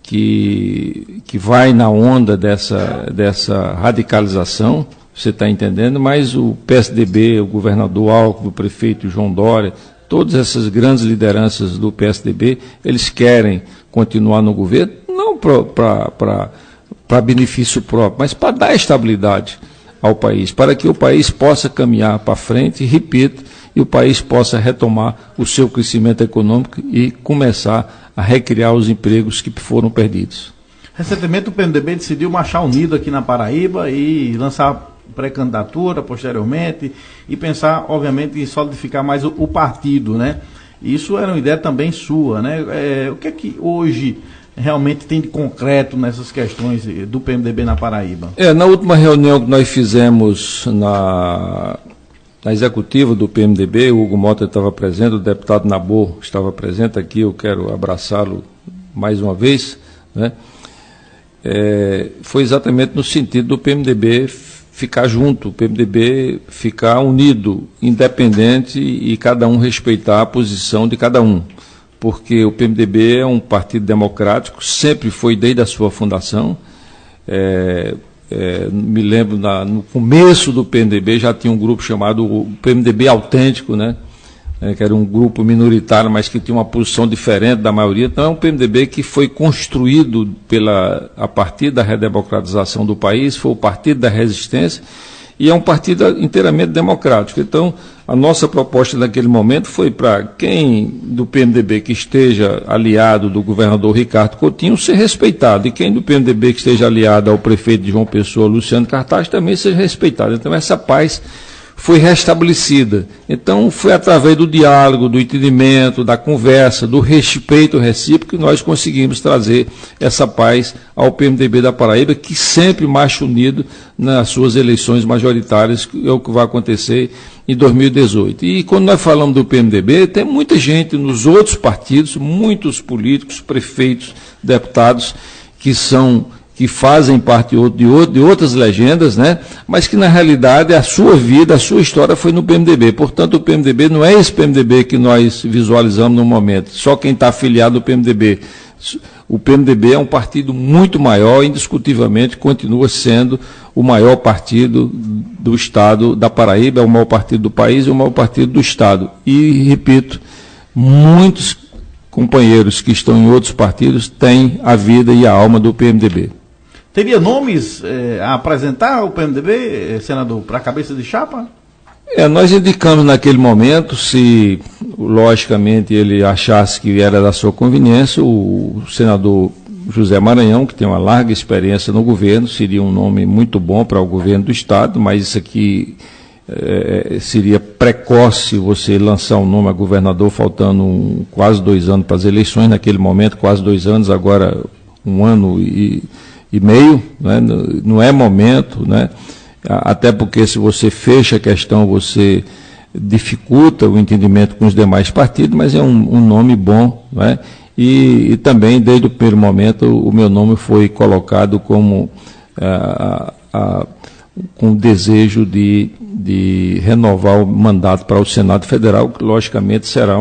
que vai na onda dessa radicalização, você está entendendo, mas o PSDB, o governador Alckmin, o prefeito João Dória, todas essas grandes lideranças do PSDB, eles querem continuar no governo, não para benefício próprio, mas para dar estabilidade ao país, para que o país possa caminhar para frente, e repito, e o país possa retomar o seu crescimento econômico e começar a recriar os empregos que foram perdidos. Recentemente o PMDB decidiu marchar unido aqui na Paraíba e lançar pré-candidatura posteriormente e pensar, obviamente, em solidificar mais o partido, né? Isso era uma ideia também sua, né? O que é que hoje realmente tem de concreto nessas questões do PMDB na Paraíba? Na última reunião que nós fizemos na executiva do PMDB, o Hugo Mota estava presente, o deputado Nabor estava presente aqui, eu quero abraçá-lo mais uma vez, né? Foi exatamente no sentido do PMDB ficar junto, o PMDB ficar unido, independente e cada um respeitar a posição de cada um, porque o PMDB é um partido democrático, sempre foi desde a sua fundação. Me lembro, no começo do PMDB já tinha um grupo chamado o PMDB Autêntico, né? Que era um grupo minoritário, mas que tinha uma posição diferente da maioria. Então é um PMDB que foi construído a partir da redemocratização do país, foi o partido da resistência, e é um partido inteiramente democrático. Então, a nossa proposta naquele momento foi para quem do PMDB que esteja aliado do governador Ricardo Coutinho ser respeitado, e quem do PMDB que esteja aliado ao prefeito de João Pessoa, Luciano Cartaz, também seja respeitado. Então, essa paz foi restabelecida. Então, foi através do diálogo, do entendimento, da conversa, do respeito recíproco que nós conseguimos trazer essa paz ao PMDB da Paraíba, que sempre marcha unido nas suas eleições majoritárias, que é o que vai acontecer em 2018. E quando nós falamos do PMDB, tem muita gente nos outros partidos, muitos políticos, prefeitos, deputados, que são que fazem parte de outras legendas, né? Mas que na realidade a sua vida, a sua história foi no PMDB. Portanto, o PMDB não é esse PMDB que nós visualizamos no momento, só quem está afiliado ao PMDB. O PMDB é um partido muito maior, indiscutivelmente continua sendo o maior partido do Estado da Paraíba, é o maior partido do país e o maior partido do Estado. E, repito, muitos companheiros que estão em outros partidos têm a vida e a alma do PMDB. Teria nomes a apresentar o PMDB, senador, para a cabeça de chapa? Nós indicamos naquele momento, se logicamente ele achasse que era da sua conveniência, o senador José Maranhão, que tem uma larga experiência no governo, seria um nome muito bom para o governo do Estado, mas isso aqui seria precoce você lançar um nome a governador faltando quase 2 anos para as eleições, naquele momento, quase 2 anos, agora 1 ano e meio, né? Não é momento, né? Até porque se você fecha a questão, você dificulta o entendimento com os demais partidos, mas é um nome bom, né? E também, desde o primeiro momento, o meu nome foi colocado como com o desejo de renovar o mandato para o Senado Federal, que logicamente será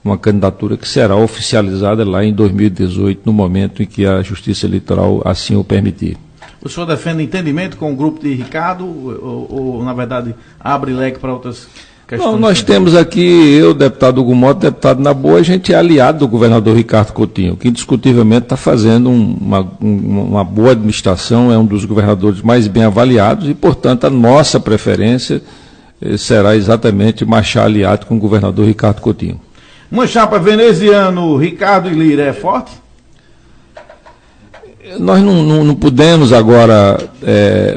uma candidatura que será oficializada lá em 2018, no momento em que a Justiça Eleitoral assim o permitir. O senhor defende entendimento com o grupo de Ricardo ou na verdade, abre leque para outras questões? Não, nós temos aqui, eu, deputado Hugo Mota, deputado Naboa, a gente é aliado do governador Ricardo Coutinho, que indiscutivelmente está fazendo uma boa administração, é um dos governadores mais bem avaliados e, portanto, a nossa preferência será exatamente marchar aliado com o governador Ricardo Coutinho. Uma chapa veneziano, Ricardo e Lira é forte? Nós não podemos agora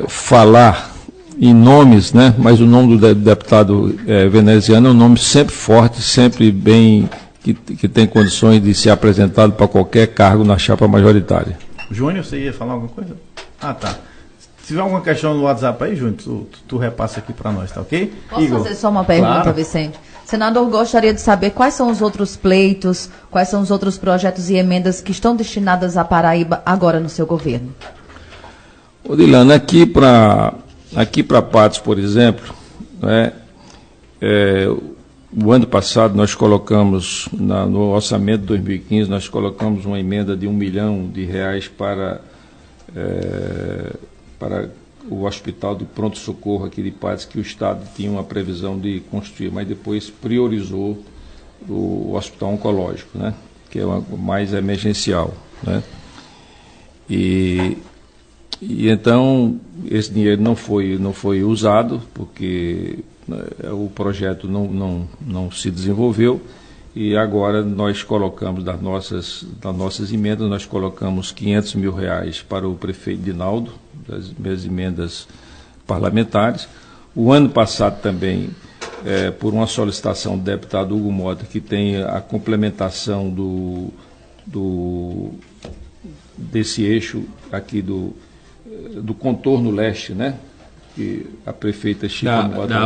falar em nomes, né? Mas o nome do deputado veneziano é um nome sempre forte, sempre bem, que tem condições de ser apresentado para qualquer cargo na chapa majoritária. Júnior, você ia falar alguma coisa? Ah, tá. Se tiver alguma questão no WhatsApp aí, Júnior, tu repassa aqui para nós, tá ok? Posso Igor? fazer só uma pergunta, Claro. Vicente? Senador, gostaria de saber quais são os outros pleitos, quais são os outros projetos e emendas que estão destinadas à Paraíba agora no seu governo. Odilana, aqui para Patos, por exemplo, né, o ano passado nós colocamos, no orçamento de 2015, nós colocamos uma emenda de R$1 milhão para o Hospital de Pronto-Socorro aqui de Patos, que o Estado tinha uma previsão de construir, mas depois priorizou o Hospital Oncológico, né, que é mais emergencial, né. E então esse dinheiro não foi usado, porque o projeto não se desenvolveu, e agora nós colocamos das nossas emendas, nós colocamos R$500 mil para o prefeito Dinaldo, das minhas emendas parlamentares. O ano passado também, por uma solicitação do deputado Hugo Mota, que tem a complementação desse eixo aqui do contorno leste, né? Que a prefeita Chica Da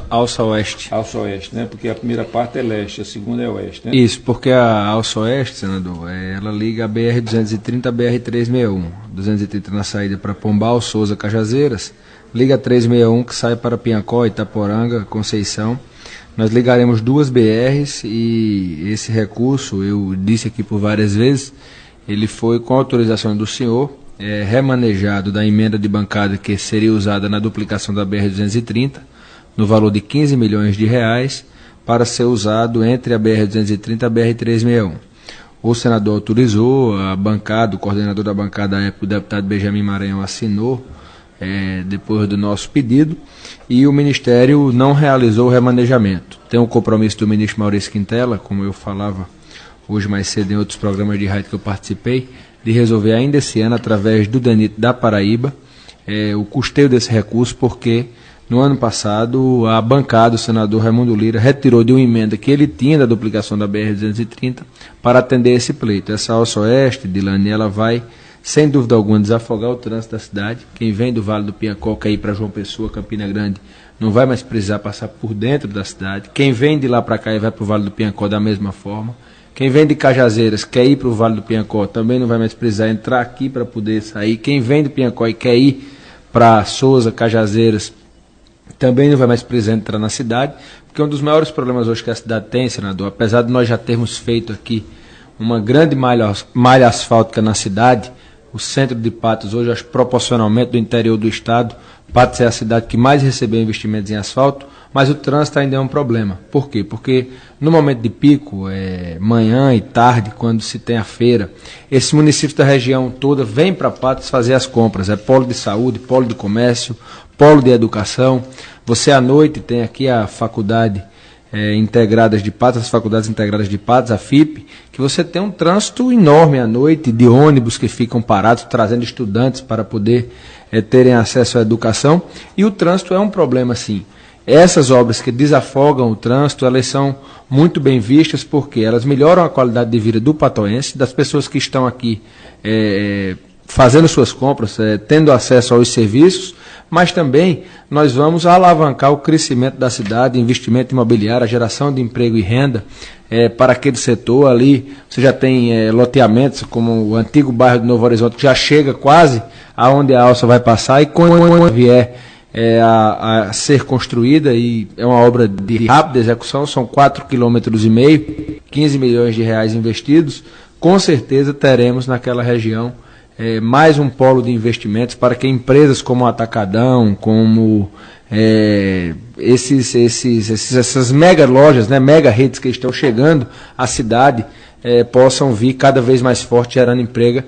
Alça Oeste. Alça Oeste, né? Porque a primeira parte é leste, a segunda é oeste, né? Isso, porque a Alça Oeste, senador, ela liga a BR-230 a BR-361. 230 na saída para Pombal, Souza, Cajazeiras. Liga a 361 que sai para Piancó, Itaporanga, Conceição. Nós ligaremos 2 BRs e esse recurso, eu disse aqui por várias vezes, ele foi com autorização do senhor, remanejado da emenda de bancada que seria usada na duplicação da BR-230, no valor de R$15 milhões, para ser usado entre a BR-230 e a BR-361. O senador autorizou, a bancada, o coordenador da bancada da época, o deputado Benjamin Maranhão, assinou depois do nosso pedido, e o Ministério não realizou o remanejamento. Tem o compromisso do ministro Maurício Quintela, como eu falava hoje mais cedo em outros programas de rádio que eu participei, de resolver ainda esse ano, através do DANIT da Paraíba, o custeio desse recurso, porque no ano passado a bancada, o senador Raimundo Lira, retirou de uma emenda que ele tinha da duplicação da BR-230 para atender esse pleito. Essa Alça Oeste, Dilane, ela vai, sem dúvida alguma, desafogar o trânsito da cidade. Quem vem do Vale do Piancó, quer ir para João Pessoa, Campina Grande, não vai mais precisar passar por dentro da cidade. Quem vem de lá para cá e vai para o Vale do Piancó da mesma forma. Quem vem de Cajazeiras quer ir para o Vale do Piancó, também não vai mais precisar entrar aqui para poder sair. Quem vem do Piancó e quer ir para Souza, Cajazeiras, também não vai mais precisar entrar na cidade, porque um dos maiores problemas hoje que a cidade tem, senador, apesar de nós já termos feito aqui uma grande malha asfáltica na cidade, o centro de Patos hoje, acho proporcionalmente do interior do estado, Patos é a cidade que mais recebeu investimentos em asfalto, mas o trânsito ainda é um problema. Por quê? Porque no momento de pico, manhã e tarde, quando se tem a feira, esses municípios da região toda vêm para Patos fazer as compras. É polo de saúde, polo de comércio, polo de educação. Você à noite tem aqui a faculdade integradas de Patos, as faculdades integradas de Patos, a FIP, que você tem um trânsito enorme à noite, de ônibus que ficam parados, trazendo estudantes para poder terem acesso à educação. E o trânsito é um problema, sim. Essas obras que desafogam o trânsito, elas são muito bem vistas porque elas melhoram a qualidade de vida do patoense, das pessoas que estão aqui fazendo suas compras, tendo acesso aos serviços, mas também nós vamos alavancar o crescimento da cidade, investimento imobiliário, a geração de emprego e renda para aquele setor ali. Você já tem loteamentos como o antigo bairro de Novo Horizonte, que já chega quase aonde a alça vai passar, e quando vier a ser construída, e é uma obra de rápida execução, são 4,5 km, 15 milhões de reais investidos, com certeza teremos naquela região mais um polo de investimentos para que empresas como o Atacadão, como essas mega lojas, mega redes que estão chegando à cidade, possam vir cada vez mais forte, gerando emprego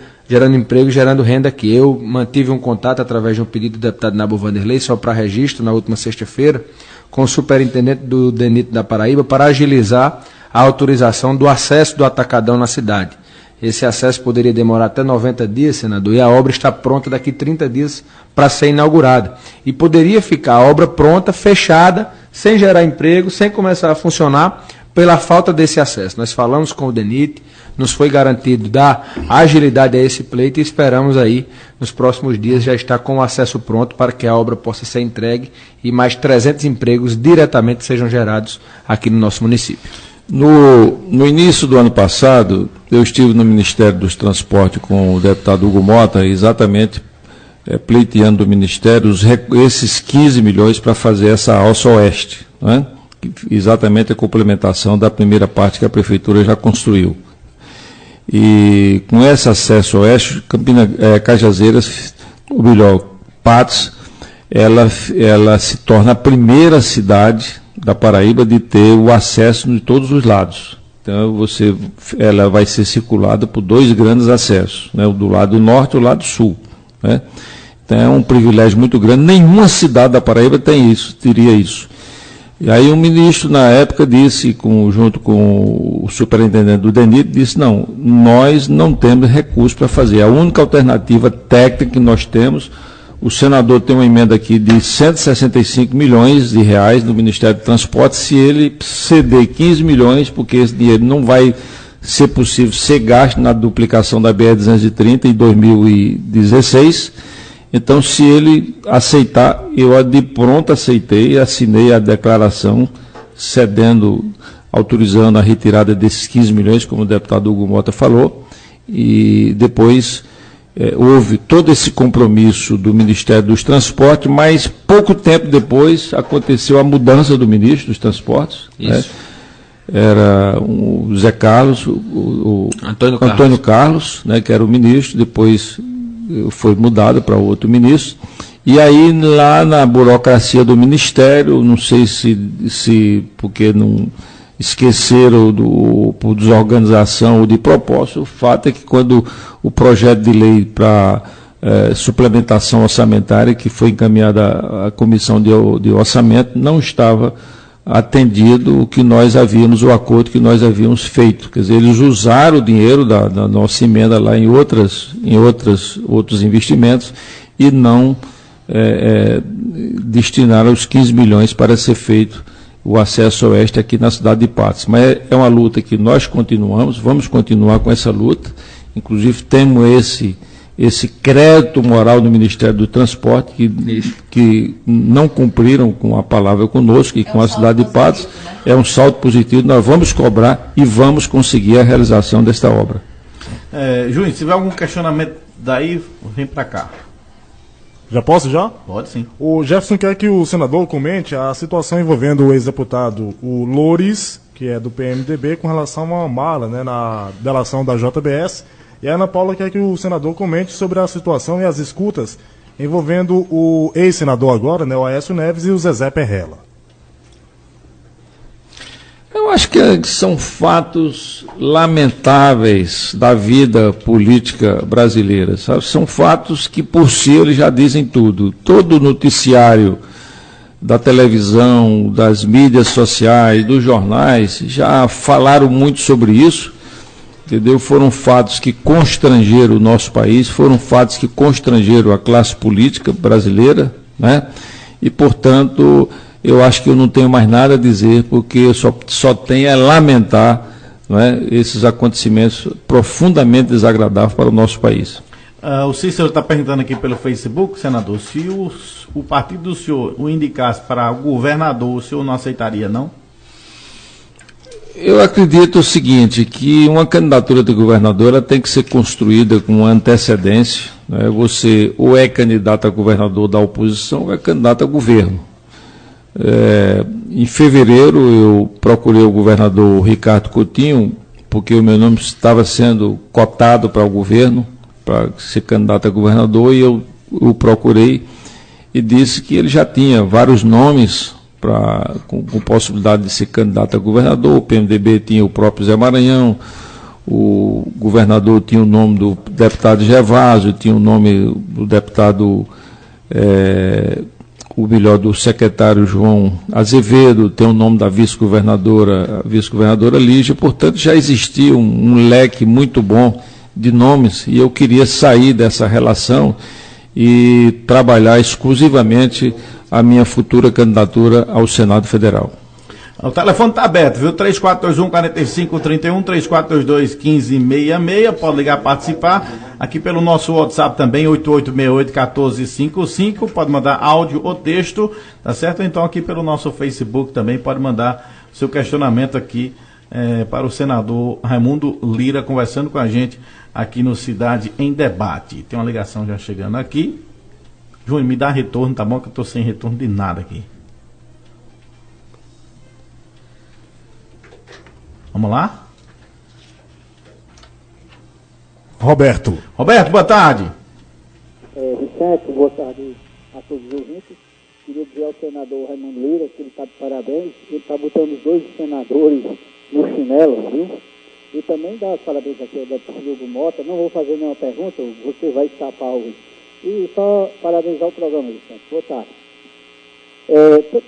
e gerando renda aqui. Eu mantive um contato através de um pedido do deputado Nabo Vanderlei, só para registro, na última sexta-feira, com o superintendente do DENIT da Paraíba, para agilizar a autorização do acesso do Atacadão na cidade. Esse acesso poderia demorar até 90 dias, senador, e a obra está pronta daqui 30 dias para ser inaugurada. E poderia ficar a obra pronta, fechada, sem gerar emprego, sem começar a funcionar, pela falta desse acesso. Nós falamos com o DENIT, nos foi garantido dar agilidade a esse pleito e esperamos aí, nos próximos dias, já estar com o acesso pronto para que a obra possa ser entregue e mais 300 empregos diretamente sejam gerados aqui no nosso município. No início do ano passado, eu estive no Ministério dos Transportes com o deputado Hugo Mota, exatamente pleiteando do Ministério esses 15 milhões para fazer essa alça oeste, né? Exatamente a complementação da primeira parte que a Prefeitura já construiu. E com esse acesso oeste, Cajazeiras, ou melhor, Patos, ela se torna a primeira cidade da Paraíba de ter o acesso de todos os lados. Então, ela vai ser circulada por dois grandes acessos, né, o do lado norte e o lado sul, né? Então, é um privilégio muito grande. Nenhuma cidade da Paraíba teria isso. E aí o ministro, na época, disse, junto com o superintendente do DENIT, disse, não, nós não temos recursos para fazer. A única alternativa técnica que nós temos, o senador tem uma emenda aqui de 165 milhões de reais no Ministério do Transporte, se ele ceder 15 milhões, porque esse dinheiro não vai ser possível ser gasto na duplicação da BR-230 em 2016, então se ele aceitar, eu de pronto aceitei, assinei a declaração cedendo, autorizando a retirada desses 15 milhões, como o deputado Hugo Mota falou, e depois houve todo esse compromisso do Ministério dos Transportes, mas pouco tempo depois aconteceu a mudança do ministro dos Transportes. Isso. Era o Zé Carlos, o Antônio Carlos, né, que era o ministro, depois foi mudado para outro ministro. E aí, lá na burocracia do Ministério, não sei se porque não esqueceram por desorganização ou de propósito, o fato é que quando o projeto de lei para suplementação orçamentária, que foi encaminhada à Comissão de Orçamento, não estava atendido o acordo que nós havíamos feito. Quer dizer, eles usaram o dinheiro da nossa emenda lá em outros investimentos e não destinaram os 15 milhões para ser feito o acesso oeste aqui na cidade de Patos. Mas é uma luta que nós vamos continuar com essa luta. Inclusive temos esse crédito moral do Ministério do Transporte, que não cumpriram com a palavra conosco e com a cidade de Patos. É um saldo positivo, nós vamos cobrar e vamos conseguir a realização desta obra. Júnior, se tiver algum questionamento daí, vem para cá. Já posso já? Pode sim. O Jefferson quer que o senador comente a situação envolvendo o ex-deputado, o Loures, que é do PMDB, com relação a uma mala, né, na delação da JBS. E a Ana Paula quer que o senador comente sobre a situação e as escutas envolvendo o ex-senador agora, né, o Aécio Neves, e o Zezé Perrella. Eu acho que são fatos lamentáveis da vida política brasileira, sabe? São fatos que, por si, eles já dizem tudo. Todo noticiário da televisão, das mídias sociais, dos jornais, já falaram muito sobre isso, entendeu? Foram fatos que constrangeram o nosso país, foram fatos que constrangeram a classe política brasileira, né? E, portanto, eu acho que eu não tenho mais nada a dizer, porque eu só tenho a lamentar, né, esses acontecimentos profundamente desagradáveis para o nosso país. O Cícero está perguntando aqui pelo Facebook, senador, se o partido do senhor o indicasse para governador, o senhor não aceitaria, não? Eu acredito o seguinte, que uma candidatura de governador ela tem que ser construída com antecedência, né? Você ou é candidato a governador da oposição ou é candidato a governo. Em fevereiro eu procurei o governador Ricardo Coutinho, porque o meu nome estava sendo cotado para o governo, para ser candidato a governador, e eu o procurei e disse que ele já tinha vários nomes com possibilidade de ser candidato a governador. O PMDB tinha o próprio Zé Maranhão, o governador tinha o nome do deputado Gervásio, tinha o nome do deputado do secretário João Azevedo, tem o nome da vice-governadora Lígia. Portanto, já existia um leque muito bom de nomes, e eu queria sair dessa relação e trabalhar exclusivamente a minha futura candidatura ao Senado Federal. O telefone está aberto, viu? 3421-4531, 3422-1566, pode ligar, participar. Aqui pelo nosso WhatsApp também, 8868-1455, pode mandar áudio ou texto, tá certo? Então aqui pelo nosso Facebook também pode mandar seu questionamento aqui para o senador Raimundo Lira, conversando com a gente aqui no Cidade em Debate. Tem uma ligação já chegando aqui. Júnior, me dá retorno, tá bom? Que eu estou sem retorno de nada aqui. Vamos lá? Roberto, boa tarde. Vicente, boa tarde a todos os ouvintes. Queria dizer ao senador Raimundo Lira que ele está de parabéns. Ele está botando os dois senadores no chinelo, viu? E também dá os parabéns aqui ao deputado Hugo Mota. Não vou fazer nenhuma pergunta, você vai escapar hoje. E só parabenizar o programa, Vicente. Boa tarde.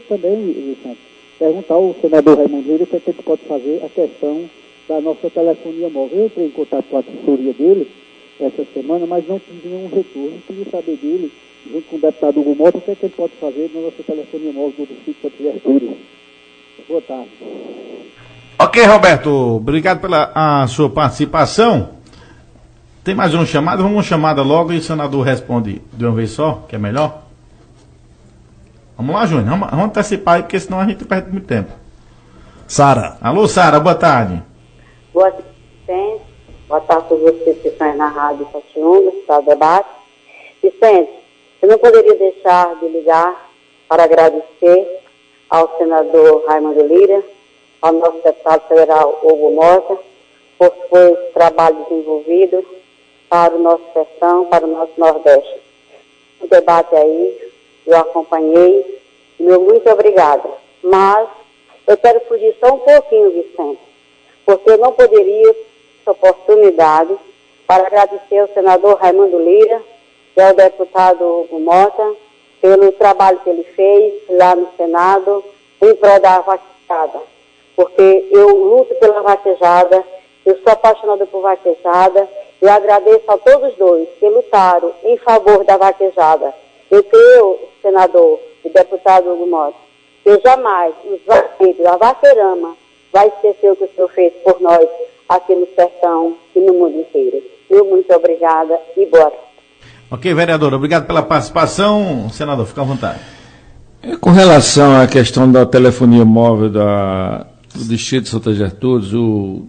Também, Vicente, perguntar ao senador Raimundo Lira o que ele pode fazer a questão da nossa telefonia móvel. Eu entrei em contato com a assessoria dele essa semana, mas não tive nenhum retorno. Queria saber dele, junto com o deputado Hugo Mota, o que ele pode fazer na nossa telefonia móvel do distrito de Artúrio. Boa tarde. Ok, Roberto, obrigado pela sua participação. Tem mais uma chamada? Vamos uma chamada logo e o senador responde de uma vez só, que é melhor? Vamos lá, Júnior, vamos antecipar aí, porque senão a gente perde muito tempo. Sara. Alô, Sara, boa tarde. Boa tarde, Vicente. Boa tarde a todos vocês que estão na Rádio Tatiunga, está o debate. Vicente, eu não poderia deixar de ligar para agradecer ao senador Raimundo Lira, ao nosso deputado federal Hugo Mota, por esse trabalho desenvolvido para o nosso sertão, para o nosso Nordeste. O debate aí, eu acompanhei, meu muito obrigada. Mas eu quero fugir só um pouquinho, Vicente, porque eu não poderia ter essa oportunidade para agradecer ao senador Raimundo Lira e ao deputado Hugo Mota pelo trabalho que ele fez lá no Senado em prol da vaquejada. Porque eu luto pela vaquejada, eu sou apaixonada por vaquejada, e agradeço a todos dois que lutaram em favor da vaquejada. Eu creio, senador e deputado Hugo Mota, que jamais os vaqueiros, a vaqueirama, vai esquecer o que o senhor fez por nós aqui no sertão e no mundo inteiro. Muito obrigada e boa tarde. Ok, vereador, obrigado pela participação. Senador, fica à vontade. Com relação à questão da telefonia móvel do Distrito de Santa Gertrudes, o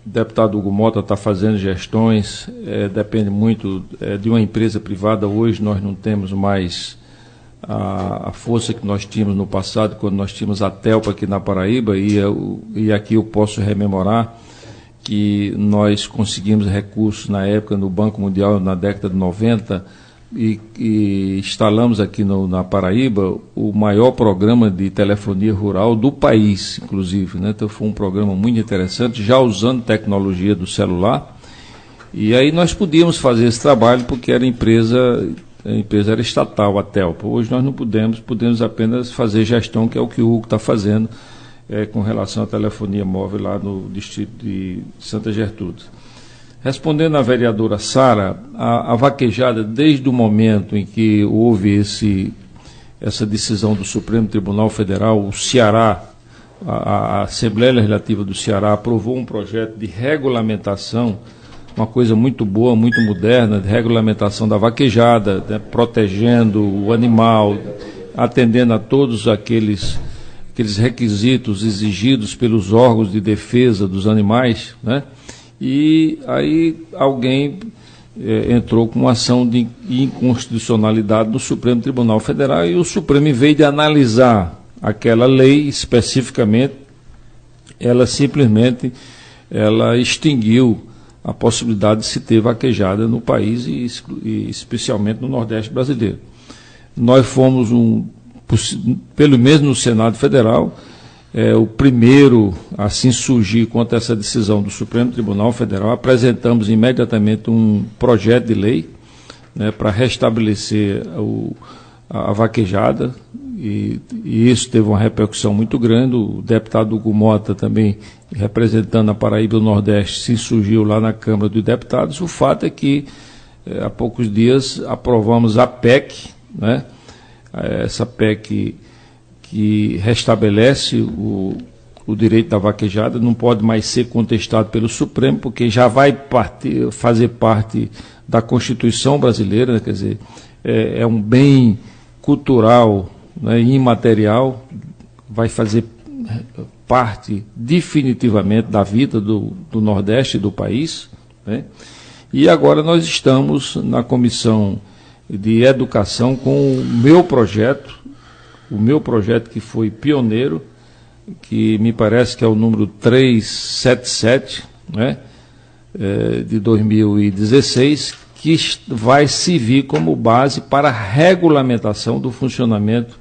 deputado Hugo Mota está fazendo gestões, depende muito de uma empresa privada. Hoje nós não temos mais a força que nós tínhamos no passado, quando nós tínhamos a Telpa aqui na Paraíba, e aqui eu posso rememorar que nós conseguimos recursos na época no Banco Mundial, na década de 90, e instalamos aqui na Paraíba o maior programa de telefonia rural do país, inclusive, né? Então foi um programa muito interessante, já usando tecnologia do celular, e aí nós podíamos fazer esse trabalho porque a empresa era estatal, a Telpa. Hoje nós não podemos apenas fazer gestão, que é o que o Hugo está fazendo com relação à telefonia móvel lá no distrito de Santa Gertrudes. Respondendo à vereadora Sara, a vaquejada, desde o momento em que houve essa decisão do Supremo Tribunal Federal, o Ceará, a Assembleia Legislativa do Ceará aprovou um projeto de regulamentação, uma coisa muito boa, muito moderna, de regulamentação da vaquejada, né, protegendo o animal, atendendo a todos aqueles requisitos exigidos pelos órgãos de defesa dos animais, né? E aí alguém entrou com uma ação de inconstitucionalidade do Supremo Tribunal Federal, e o Supremo, em vez de analisar aquela lei especificamente, ela simplesmente extinguiu a possibilidade de se ter vaquejada no país e especialmente no Nordeste brasileiro. Nós fomos pelo menos no Senado Federal, o primeiro a assim surgir contra essa decisão do Supremo Tribunal Federal. Apresentamos imediatamente um projeto de lei, né, para restabelecer a vaquejada, e isso teve uma repercussão muito grande. O deputado Hugo Mota, também representando a Paraíba e o Nordeste, se insurgiu lá na Câmara dos Deputados. O fato é que há poucos dias aprovamos a PEC, né, essa PEC que restabelece o direito da vaquejada. Não pode mais ser contestado pelo Supremo, porque já vai fazer parte da Constituição brasileira, né? Quer dizer, é um bem cultural, né, imaterial, vai fazer parte definitivamente da vida do Nordeste do país, né? E agora nós estamos na Comissão de Educação com o meu projeto que foi pioneiro, que me parece que é o número 377, né, de 2016, que vai servir como base para a regulamentação do funcionamento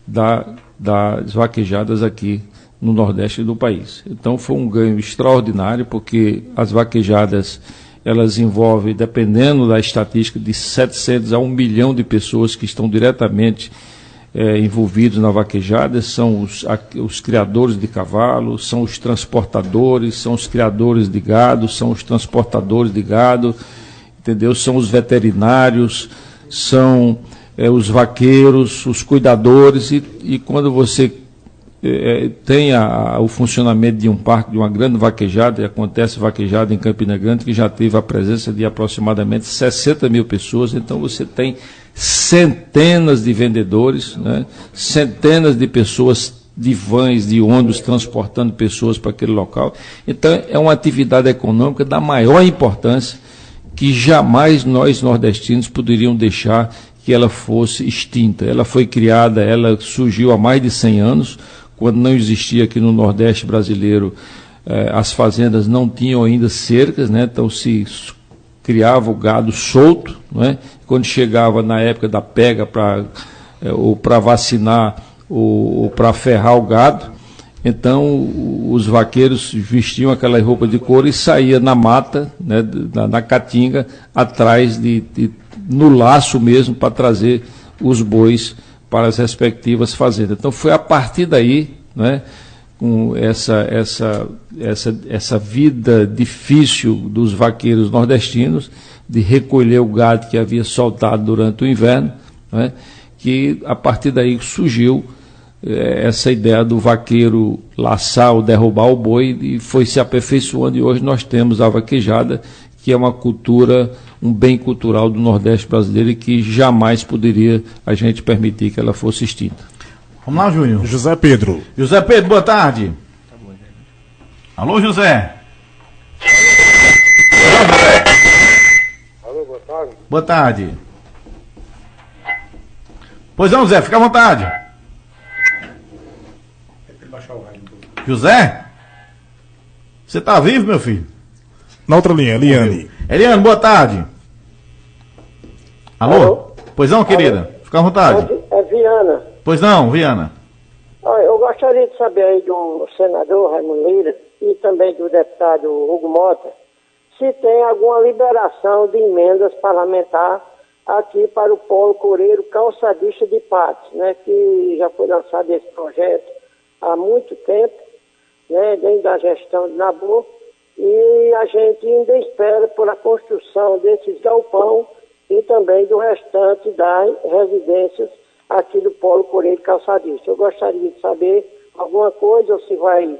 das vaquejadas aqui no Nordeste do país. Então foi um ganho extraordinário, porque as vaquejadas, elas envolvem, dependendo da estatística, de 700 a 1 milhão de pessoas que estão diretamente envolvidos na vaquejada. São os criadores de cavalo, são os transportadores, são os criadores de gado, são os transportadores de gado, entendeu? São os veterinários, são os vaqueiros, os cuidadores, e quando você tem o funcionamento de um parque, de uma grande vaquejada, e acontece vaquejada em Campina Grande, que já teve a presença de aproximadamente 60 mil pessoas, então você tem centenas de vendedores, né, centenas de pessoas, de vans, de ônibus, transportando pessoas para aquele local. Então é uma atividade econômica da maior importância, que jamais nós nordestinos poderíamos deixar que ela fosse extinta. Ela foi criada, ela surgiu há mais de 100 anos, quando não existia aqui no Nordeste brasileiro, as fazendas não tinham ainda cercas, né, então se criava o gado solto, né? Quando chegava na época da pega ou para vacinar ou para ferrar o gado, então os vaqueiros vestiam aquela roupa de couro e saía na mata, né, na caatinga, atrás no laço mesmo, para trazer os bois para as respectivas fazendas. Então foi a partir daí, né, com essa vida difícil dos vaqueiros nordestinos, de recolher o gado que havia soltado durante o inverno, né, que a partir daí surgiu essa ideia do vaqueiro laçar ou derrubar o boi, e foi se aperfeiçoando, e hoje nós temos a vaquejada, que é uma cultura, um bem cultural do Nordeste brasileiro e que jamais poderia a gente permitir que ela fosse extinta. Vamos lá, Júnior. José Pedro. José Pedro, boa tarde. Alô, José. Alô, boa tarde. Boa tarde. Pois não, Zé, fica à vontade. José? Você tá vivo, meu filho? Na outra linha, Eliane. Eliane, boa tarde. Alô? Alô? Pois não, querida? Fica à vontade. É Viana. Pois não, Viana. Olha, eu gostaria de saber aí do senador Raimundo Lira e também do deputado Hugo Mota se tem alguma liberação de emendas parlamentares aqui para o polo coreiro calçadista de Patos, né, que já foi lançado esse projeto há muito tempo, né, dentro da gestão de Nabucco, e a gente ainda espera por a construção desses galpão e também do restante das residências aqui do polo coreiro calçadista. Eu gostaria de saber alguma coisa, ou se vai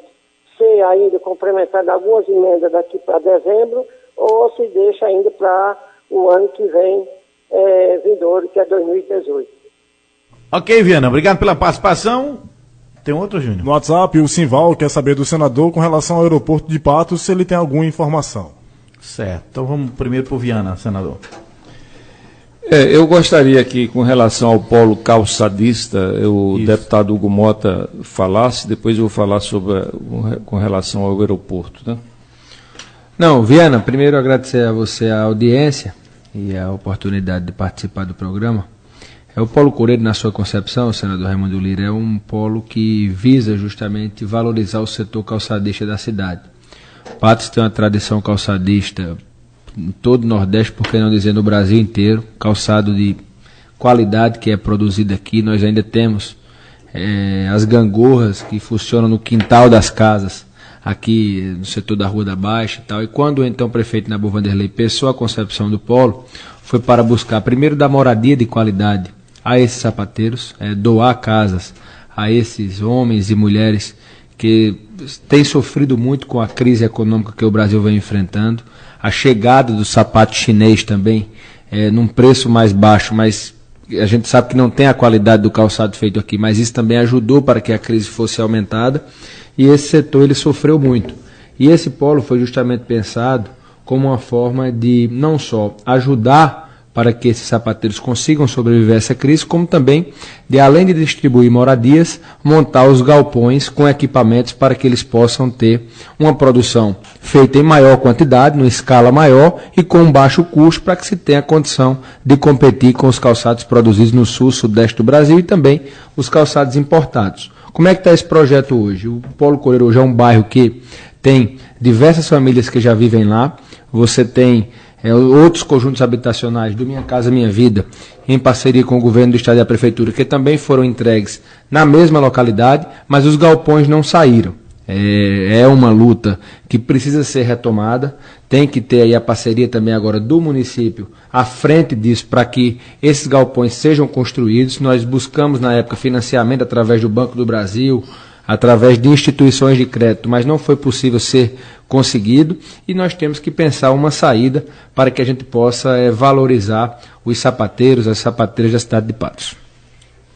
ser ainda complementada algumas emendas daqui para dezembro, ou se deixa ainda para o ano que vem, vindouro, que é 2018. Ok, Viana, obrigado pela participação. Tem outro, Júnior? No WhatsApp, o Simval quer saber do senador com relação ao aeroporto de Patos, se ele tem alguma informação. Certo, então vamos primeiro para o Viana, senador. Eu gostaria que, com relação ao polo calçadista, o deputado Hugo Mota falasse, depois eu vou falar com relação ao aeroporto, né? Não, Viana, primeiro agradecer a você a audiência e a oportunidade de participar do programa. O polo coreiro, na sua concepção, senador Raimundo Lira, é um polo que visa justamente valorizar o setor calçadista da cidade. Patos tem uma tradição calçadista em todo o Nordeste, por que não dizer no Brasil inteiro, calçado de qualidade que é produzido aqui. Nós ainda temos as gangorras que funcionam no quintal das casas, aqui no setor da Rua da Baixa e tal. E quando o então prefeito Nabu Vanderlei pensou a concepção do polo, foi para buscar primeiro dar moradia de qualidade a esses sapateiros, doar casas a esses homens e mulheres que têm sofrido muito com a crise econômica que o Brasil vem enfrentando, a chegada do sapato chinês também, num preço mais baixo, mas a gente sabe que não tem a qualidade do calçado feito aqui, mas isso também ajudou para que a crise fosse aumentada, e esse setor ele sofreu muito. E esse polo foi justamente pensado como uma forma de não só ajudar para que esses sapateiros consigam sobreviver a essa crise, como também de, além de distribuir moradias, montar os galpões com equipamentos para que eles possam ter uma produção feita em maior quantidade, numa escala maior e com baixo custo, para que se tenha condição de competir com os calçados produzidos no sul, sudeste do Brasil e também os calçados importados. Como é que está esse projeto hoje? O Polo Coreiro hoje é um bairro que tem diversas famílias que já vivem lá. Você tem outros conjuntos habitacionais do Minha Casa Minha Vida, em parceria com o governo do estado e a prefeitura, que também foram entregues na mesma localidade, mas os galpões não saíram. É uma luta que precisa ser retomada, tem que ter aí a parceria também agora do município à frente disso para que esses galpões sejam construídos. Nós buscamos na época financiamento através do Banco do Brasil, através de instituições de crédito, mas não foi possível ser conseguido, e nós temos que pensar uma saída para que a gente possa valorizar os sapateiros, as sapateiras da cidade de Patos.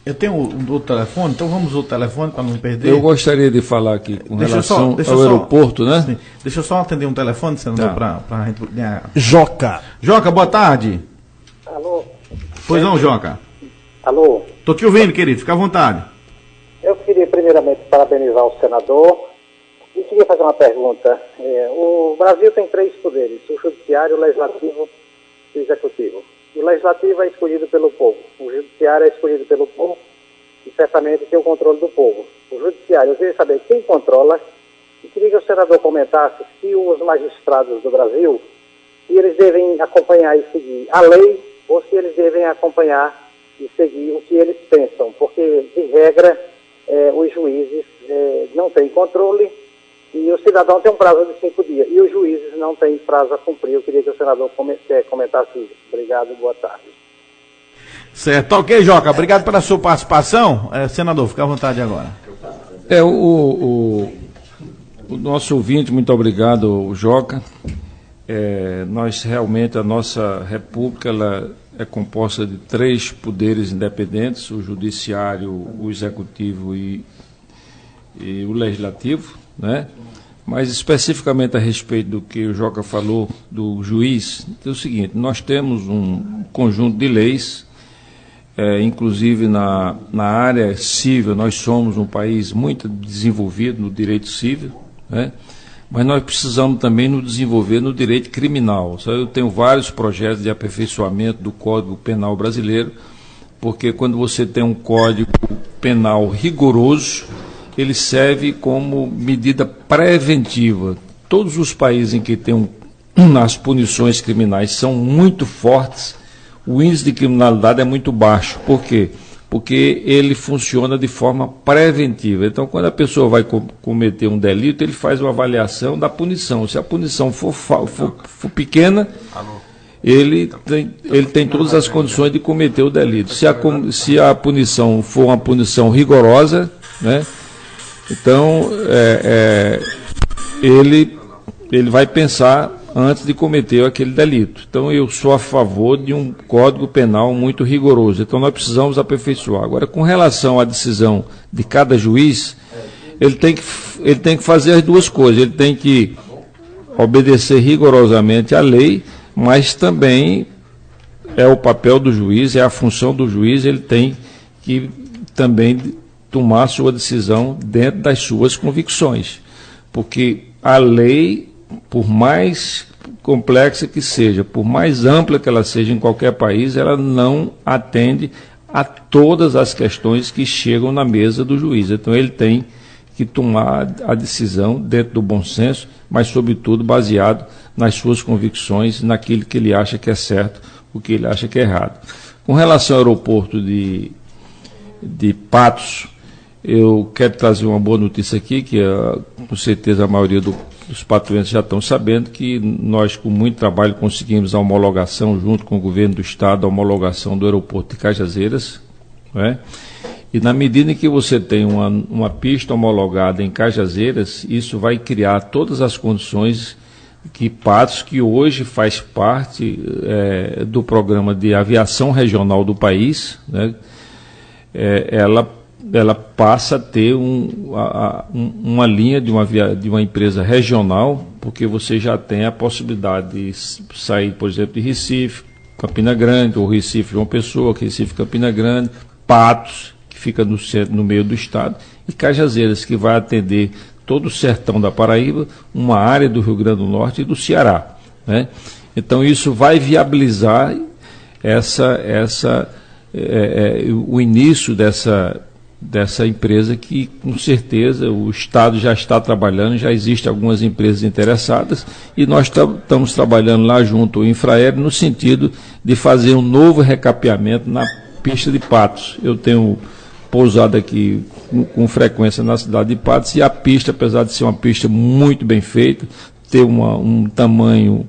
Eu tenho o telefone, então vamos ao telefone para não perder. Eu gostaria de falar aqui com relação ao aeroporto, né? Sim. Deixa eu só atender um telefone, senador, para a gente ganhar. Joca. Joca, boa tarde. Alô? Pois não, Joca. Alô? Estou te ouvindo, querido, fica à vontade. Eu queria primeiramente parabenizar o senador e queria fazer uma pergunta. O Brasil tem 3 poderes, o judiciário, o legislativo e o executivo. O legislativo é escolhido pelo povo, o judiciário é escolhido pelo povo e certamente tem o controle do povo. O judiciário, eu queria saber quem controla e queria que o senador comentasse se os magistrados do Brasil, se eles devem acompanhar e seguir a lei ou se eles devem acompanhar e seguir o que eles pensam, porque de regra os juízes não têm controle e o cidadão tem um prazo de 5 dias e os juízes não têm prazo a cumprir. Eu queria que o senador comentasse isso. Obrigado, boa tarde. Certo, ok, Joca, obrigado pela sua participação. Senador, fica à vontade agora. O nosso ouvinte, muito obrigado, Joca. nós realmente, a nossa república, ela é composta de 3 poderes independentes, o judiciário, o executivo e o legislativo, né? Mas especificamente a respeito do que o Joca falou do juiz, é o seguinte: nós temos um conjunto de leis, inclusive na área civil, nós somos um país muito desenvolvido no direito civil, né? Mas nós precisamos também nos desenvolver no direito criminal. Eu tenho vários projetos de aperfeiçoamento do Código Penal brasileiro, porque quando você tem um Código Penal rigoroso, ele serve como medida preventiva. Todos os países em que tem as punições criminais são muito fortes, o índice de criminalidade é muito baixo. Por quê? Porque ele funciona de forma preventiva. Então, quando a pessoa vai cometer um delito, ele faz uma avaliação da punição. Se a punição for pequena, ele tem todas as condições de cometer o delito. Se a punição for uma punição rigorosa, né, então ele vai pensar antes de cometer aquele delito. Então, eu sou a favor de um Código Penal muito rigoroso. Então, nós precisamos aperfeiçoar. Agora, com relação à decisão de cada juiz, ele tem que fazer as duas coisas. Ele tem que obedecer rigorosamente à lei, mas também é o papel do juiz, é a função do juiz, ele tem que também tomar sua decisão dentro das suas convicções. Porque a lei, por mais complexa que seja, por mais ampla que ela seja em qualquer país, ela não atende a todas as questões que chegam na mesa do juiz. Então, ele tem que tomar a decisão dentro do bom senso, mas, sobretudo, baseado nas suas convicções, naquilo que ele acha que é certo, o que ele acha que é errado. Com relação ao aeroporto de Patos, eu quero trazer uma boa notícia aqui, que com certeza a maioria dos patuenses já estão sabendo, que nós, com muito trabalho, conseguimos a homologação, junto com o governo do estado, a homologação do aeroporto de Cajazeiras, né? E na medida em que você tem uma pista homologada em Cajazeiras, isso vai criar todas as condições que Patos, que hoje faz parte do programa de aviação regional do país, né? Ela passa a ter uma linha de uma empresa regional, porque você já tem a possibilidade de sair, por exemplo, de Recife, Campina Grande, ou Recife, João Pessoa, Recife, Campina Grande, Patos, que fica no meio do estado, e Cajazeiras, que vai atender todo o sertão da Paraíba, uma área do Rio Grande do Norte e do Ceará, né? Então, isso vai viabilizar o início dessa empresa, que com certeza o Estado já está trabalhando, já existem algumas empresas interessadas, e nós estamos trabalhando lá junto ao Infraero no sentido de fazer um novo recapeamento na pista de Patos. Eu tenho pousado aqui com frequência na cidade de Patos, e a pista, apesar de ser uma pista muito bem feita, ter um tamanho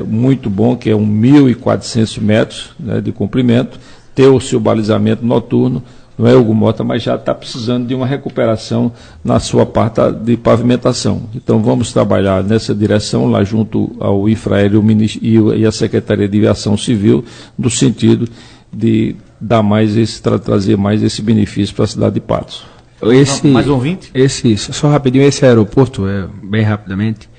muito bom, que é 1.400 metros, né, de comprimento, ter o seu balizamento noturno, não é, Hugo Mota, mas já está precisando de uma recuperação na sua parte de pavimentação. Então, vamos trabalhar nessa direção, lá junto ao Infraero e a Secretaria de Aviação Civil, no sentido de dar trazer mais esse benefício para a cidade de Patos. Mais um 20? Só rapidinho, esse aeroporto, bem rapidamente,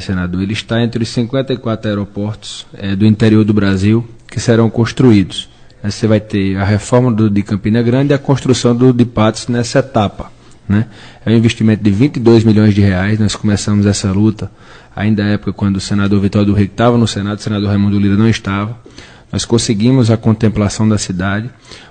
senador, ele está entre os 54 aeroportos do interior do Brasil que serão construídos. Você vai ter a reforma de Campina Grande e a construção do de Patos nessa etapa, né? É um investimento de 22 milhões de reais. Nós começamos essa luta ainda na época quando o senador Vitório do Rego estava no Senado, o senador Raimundo Lira não estava. Nós conseguimos a contemplação da cidade.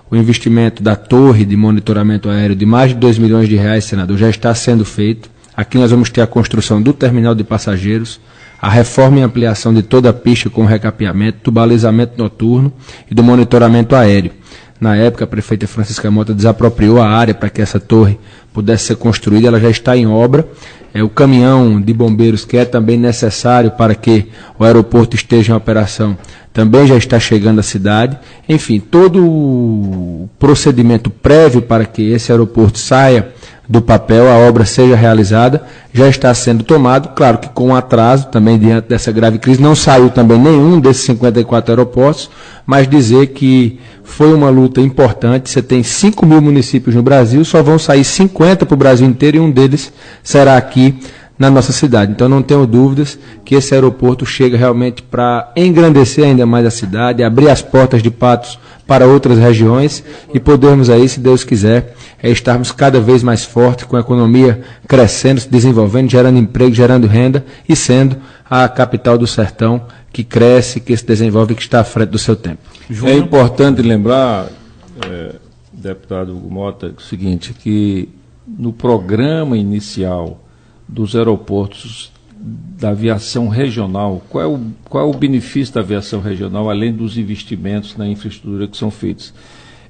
O investimento da torre de monitoramento aéreo de mais de 2 milhões de reais, senador, já está sendo feito. Aqui nós vamos ter a construção do terminal de passageiros, a reforma e ampliação de toda a pista com recapeamento, do balizamento noturno e do monitoramento aéreo. Na época, a prefeita Francisca Mota desapropriou a área para que essa torre pudesse ser construída, ela já está em obra. O caminhão de bombeiros, que é também necessário para que o aeroporto esteja em operação, também já está chegando à cidade. Enfim, todo o procedimento prévio para que esse aeroporto saia do papel, a obra seja realizada, já está sendo tomado, claro que com atraso também diante dessa grave crise, não saiu também nenhum desses 54 aeroportos, mas dizer que foi uma luta importante. Você tem 5 mil municípios no Brasil, só vão sair 50 para o Brasil inteiro e um deles será aqui na nossa cidade. Então não tenho dúvidas que esse aeroporto chega realmente para engrandecer ainda mais a cidade, abrir as portas de Patos para outras regiões e podermos aí, se Deus quiser, estarmos cada vez mais fortes, com a economia crescendo, se desenvolvendo, gerando emprego, gerando renda e sendo a capital do sertão que cresce, que se desenvolve e que está à frente do seu tempo. É importante lembrar, deputado Hugo Mota, o seguinte, que no programa inicial dos aeroportos da aviação regional, qual é o benefício da aviação regional, além dos investimentos na infraestrutura que são feitos?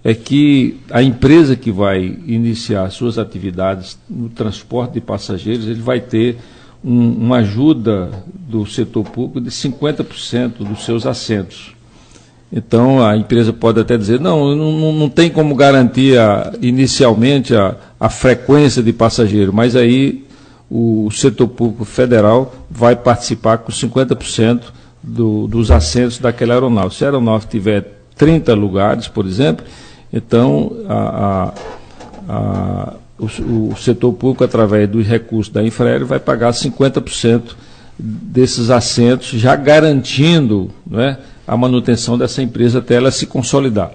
É que a empresa que vai iniciar suas atividades no transporte de passageiros, ele vai ter uma ajuda do setor público de 50% dos seus assentos. Então, a empresa pode até dizer, não tem como garantir inicialmente a frequência de passageiro, mas aí o setor público federal vai participar com 50% dos assentos daquela aeronave. Se a aeronave tiver 30 lugares, por exemplo, então o setor público, através dos recursos da Infraero, vai pagar 50% desses assentos, já garantindo, né, a manutenção dessa empresa até ela se consolidar.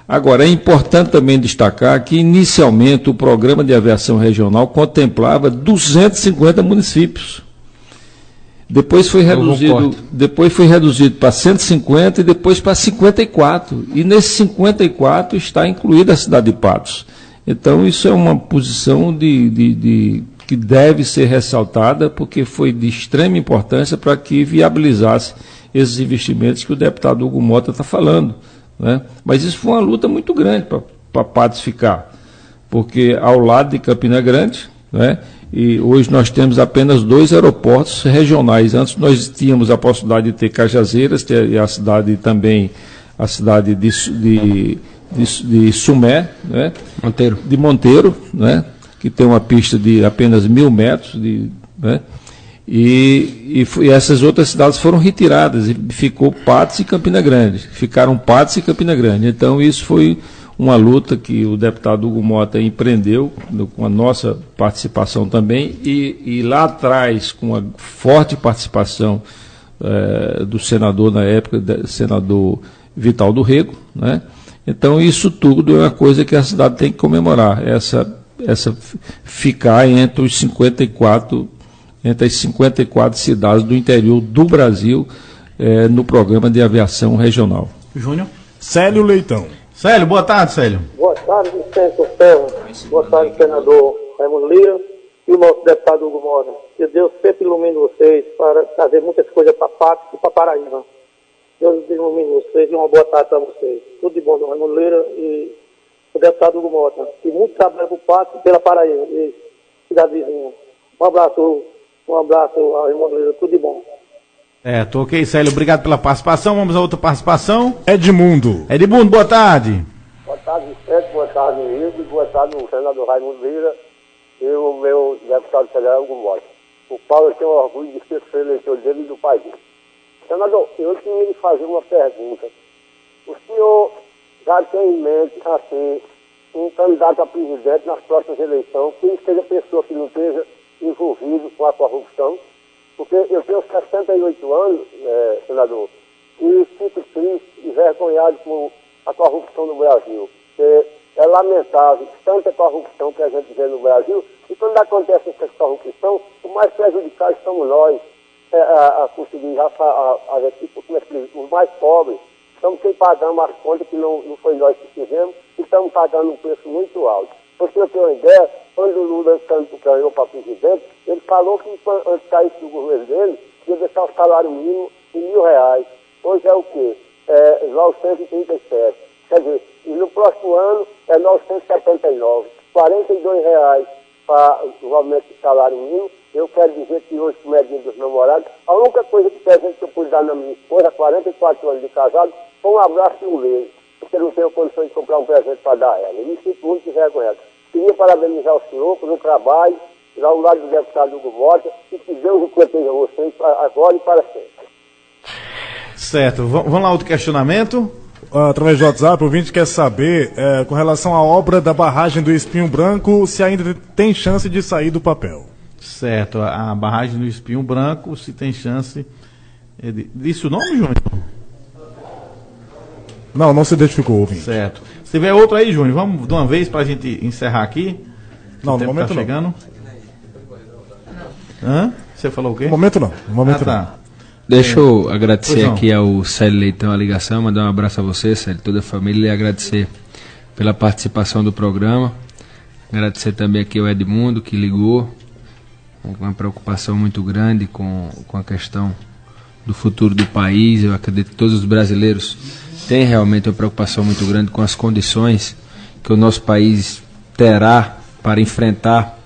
Agora, é importante também destacar que, inicialmente, o programa de aviação regional contemplava 250 municípios. Depois foi reduzido para 150 e depois para 54. E nesses 54 está incluída a cidade de Patos. Então, isso é uma posição que deve ser ressaltada, porque foi de extrema importância para que viabilizasse esses investimentos que o deputado Hugo Mota está falando. Né? Mas isso foi uma luta muito grande para Patos ficar, porque ao lado de Campina Grande, né, e hoje nós temos apenas 2 aeroportos regionais. Antes nós tínhamos a possibilidade de ter Cajazeiras, ter a cidade também, a cidade de Sumé, né, de Monteiro, né, que tem uma pista de apenas 1.000 metros, né, e essas outras cidades foram retiradas e ficou Patos e Campina Grande. Ficaram Patos e Campina Grande. Então isso foi uma luta que o deputado Hugo Mota empreendeu, com a nossa participação também, e lá atrás, com a forte participação do senador, na época, senador Vital do Rego, né? Então isso tudo é uma coisa que a cidade tem que comemorar, essa ficar entre as 54 cidades do interior do Brasil no programa de aviação regional. Júnior? Célio Leitão. Célio, boa tarde, Célio. Boa tarde, Vicente Ferro. Boa tarde, senador Raimundo Lira e o nosso deputado Hugo Mota. Que Deus sempre ilumine vocês para trazer muitas coisas para Patos e para Paraíba. Deus ilumine vocês e uma boa tarde para vocês. Tudo de bom do Raimundo Lira e o deputado Hugo Mota. Que muito trabalho para o Patos e pela Paraíba e cidade vizinha. Um abraço ao Raimundo Lira. Tudo de bom. Tô ok, Célio. Obrigado pela participação. Vamos a outra participação. Edmundo, boa tarde. Boa tarde, Vicente. Boa tarde, Hildo. Boa tarde, o senador Raimundo Lira e o meu deputado federal, Hugo Mota. O Paulo tem o orgulho de ser eleitor dele e do país. Senador, eu queria lhe fazer uma pergunta. O senhor já tem em mente, assim, um candidato a presidente nas próximas eleições, que seja pessoa que não esteja envolvido com a corrupção? Porque eu tenho 68 anos, senador, e fico triste e envergonhado com a corrupção no Brasil. É lamentável tanta corrupção que a gente vê no Brasil, e quando acontece essa corrupção, o mais prejudicados somos nós, a conseguir os mais pobres. Estamos quem pagamos as contas que não foi nós que fizemos, e estamos pagando um preço muito alto. Porque eu tenho uma ideia, quando o Lula ganhou para presidente, ele falou que antes de cair do governo dele, ia deixar o salário mínimo em R$1.000. Hoje é o quê? 937. Quer dizer, e no próximo ano é 979. R$42 para o aumento do salário mínimo. Eu quero dizer que hoje, com o medinho dos namorados, a única coisa que presente que eu pude dar na minha esposa, 44 anos de casado, foi um abraço e um beijo. Porque eu não tenho condições de comprar um presente para dar a ela. E me sinto muito envergonhado. Queria parabenizar o senhor pelo trabalho, ao lado do deputado Hugo Mota, e que Deus proteja vocês agora e para sempre. Certo, vamos lá, outro questionamento. Através do WhatsApp, o ouvinte quer saber, com relação à obra da barragem do Espinho Branco, se ainda tem chance de sair do papel. Certo, a barragem do Espinho Branco, se tem chance... Disse o nome, Júnior? Não se identificou, ouvinte. Certo. Se tiver outro aí, Júnior, vamos de uma vez para a gente encerrar aqui. Não, no momento tá chegando. Hã? Você falou o quê? No momento não. Tá. Deixa eu agradecer aqui ao Célio Leitão a ligação, mandar um abraço a você, Célio, toda a família, e agradecer pela participação do programa. Agradecer também aqui ao Edmundo, que ligou, com uma preocupação muito grande com a questão do futuro do país. Eu acredito que todos os brasileiros têm realmente uma preocupação muito grande com as condições que o nosso país terá para enfrentar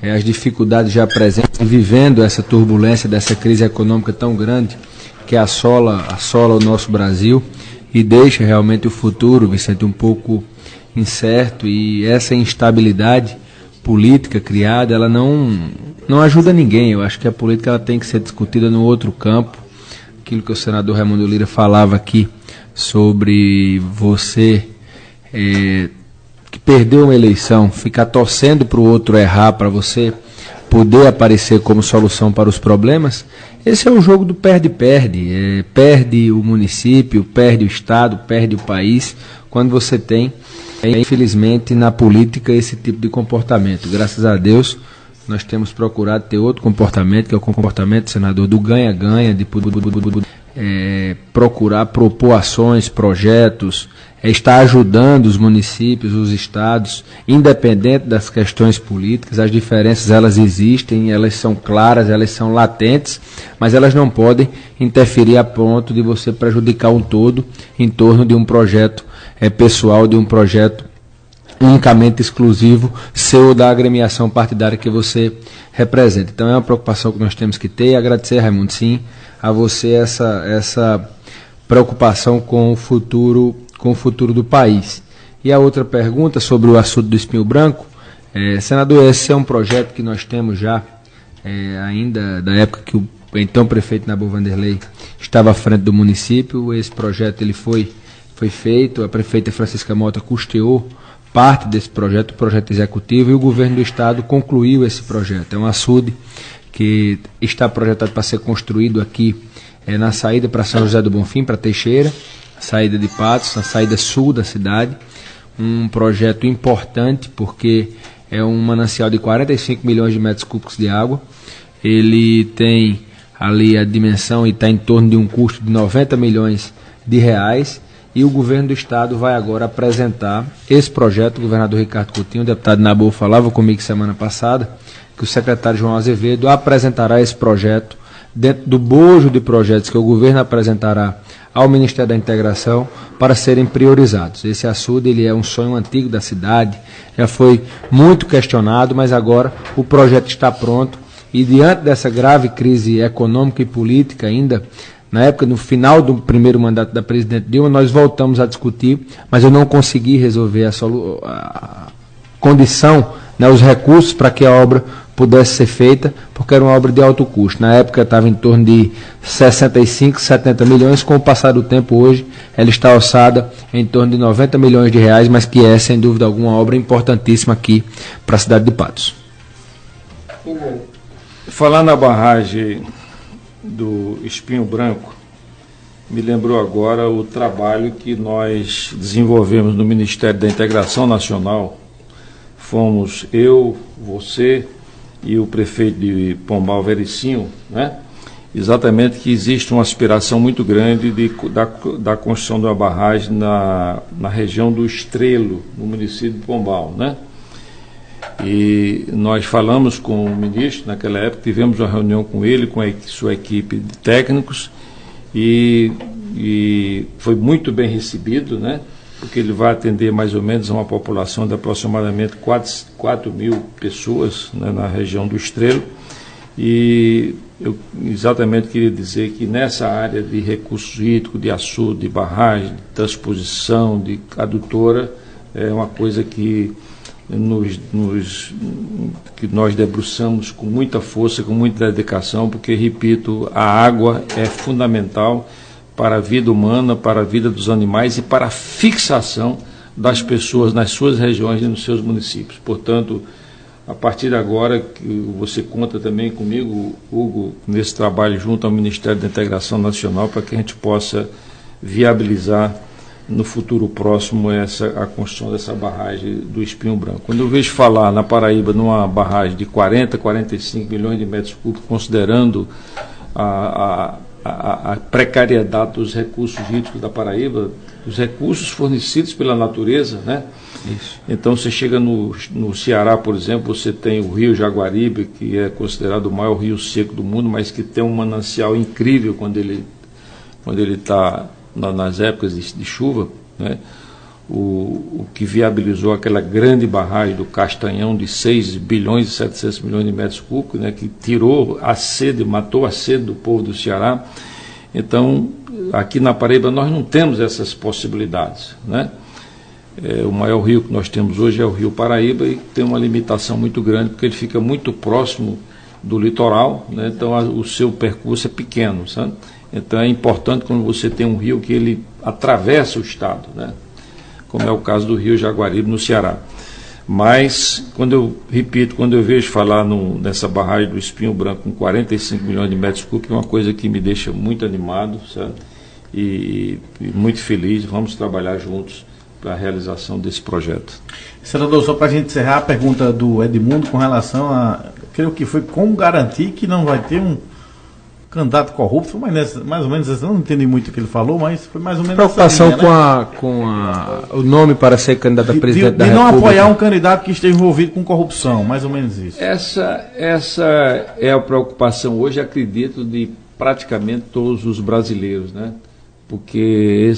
as dificuldades já presentes, vivendo essa turbulência dessa crise econômica tão grande que assola o nosso Brasil e deixa realmente o futuro, Vicente, um pouco incerto, e essa instabilidade política criada, ela não ajuda ninguém. Eu acho que a política ela tem que ser discutida no outro campo. Aquilo que o senador Raimundo Lira falava aqui sobre você que perdeu uma eleição, ficar torcendo para o outro errar, para você poder aparecer como solução para os problemas, esse é um jogo do perde-perde. Perde o município, perde o estado, perde o país, quando você tem, infelizmente, na política esse tipo de comportamento. Graças a Deus, nós temos procurado ter outro comportamento, que é o comportamento, senador, do ganha-ganha, de procurar propor ações, projetos, estar ajudando os municípios, os estados, independente das questões políticas. As diferenças, elas existem, elas são claras, elas são latentes, mas elas não podem interferir a ponto de você prejudicar um todo em torno de um projeto pessoal, de um projeto unicamente exclusivo seu ou da agremiação partidária que você representa. Então é uma preocupação que nós temos que ter, e agradecer, Raimundo, sim, a você essa preocupação com o futuro do país. E a outra pergunta sobre o assunto do Espinho Branco, senador, esse é um projeto que nós temos já, ainda da época que o então prefeito Nabu Vanderlei estava à frente do município. Esse projeto ele foi feito, a prefeita Francisca Mota custeou parte desse projeto, o projeto executivo, e o governo do estado concluiu esse projeto. É um açude que está projetado para ser construído aqui na saída para São José do Bonfim, para Teixeira, saída de Patos, na saída sul da cidade. Um projeto importante porque é um manancial de 45 milhões de metros cúbicos de água. Ele tem ali a dimensão e está em torno de um custo de 90 milhões de reais. E o governo do estado vai agora apresentar esse projeto. O governador Ricardo Coutinho, o deputado Nabu, falava comigo semana passada que o secretário João Azevedo apresentará esse projeto dentro do bojo de projetos que o governo apresentará ao Ministério da Integração para serem priorizados. Esse açude ele é um sonho antigo da cidade, já foi muito questionado, mas agora o projeto está pronto, e diante dessa grave crise econômica e política ainda, na época, no final do primeiro mandato da presidente Dilma, nós voltamos a discutir, mas eu não consegui resolver a condição, os recursos para que a obra pudesse ser feita, porque era uma obra de alto custo. Na época estava em torno de 65, 70 milhões, com o passar do tempo hoje ela está alçada em torno de 90 milhões de reais, mas que é, sem dúvida alguma, uma obra importantíssima aqui para a cidade de Patos. Falar na barragem do Espinho Branco, me lembrou agora o trabalho que nós desenvolvemos no Ministério da Integração Nacional. Fomos eu, você e o prefeito de Pombal, Vericinho, né? Exatamente, que existe uma aspiração muito grande da construção de uma barragem na região do Estrelo, no município de Pombal, né? E nós falamos com o ministro naquela época, tivemos uma reunião com ele, com a sua equipe de técnicos, e foi muito bem recebido, né? Porque ele vai atender mais ou menos a uma população de aproximadamente 4 mil pessoas, né, na região do Estrelo. E eu exatamente queria dizer que nessa área de recursos hídricos, de açude, de barragem, de transposição, de adutora, é uma coisa que que nós debruçamos com muita força, com muita dedicação, porque, repito, a água é fundamental para a vida humana, para a vida dos animais e para a fixação das pessoas nas suas regiões e nos seus municípios. Portanto, a partir de agora, que você conta também comigo, Hugo, nesse trabalho junto ao Ministério da Integração Nacional, para que a gente possa viabilizar no futuro próximo a construção dessa barragem do Espinho Branco. Quando eu vejo falar na Paraíba numa barragem de 40, 45 milhões de metros cúbicos, considerando a precariedade dos recursos hídricos da Paraíba, os recursos fornecidos pela natureza, né? Isso. Então você chega no Ceará, por exemplo, você tem o rio Jaguaribe, que é considerado o maior rio seco do mundo, mas que tem um manancial incrível quando ele está nas épocas de chuva, né? O que viabilizou aquela grande barragem do Castanhão de 6 bilhões e 700 milhões de metros cúbicos, né? Que tirou a sede, matou a sede do povo do Ceará. Então, aqui na Paraíba nós não temos essas possibilidades, né? O maior rio que nós temos hoje é o Rio Paraíba e tem uma limitação muito grande porque ele fica muito próximo do litoral, né? Então o seu percurso é pequeno, sabe? Então é importante quando você tem um rio que ele atravessa o estado, né? Como é o caso do rio Jaguaribe no Ceará. Mas, quando eu vejo falar nessa barragem do Espinho Branco com 45 milhões de metros cúbicos, é uma coisa que me deixa muito animado, sabe? E muito feliz. Vamos trabalhar juntos para a realização desse projeto. Senador, só para a gente encerrar, a pergunta do Edmundo com relação a, creio que foi como garantir que não vai ter um candidato corrupto, foi mais ou menos essa, não entendi muito o que ele falou, mas foi mais ou menos preocupação essa linha, com o nome para ser candidato a presidente da República. De não apoiar um República. candidato que esteja envolvido com corrupção, mais ou menos isso. Essa é a preocupação hoje, acredito, de praticamente todos os brasileiros, né? Porque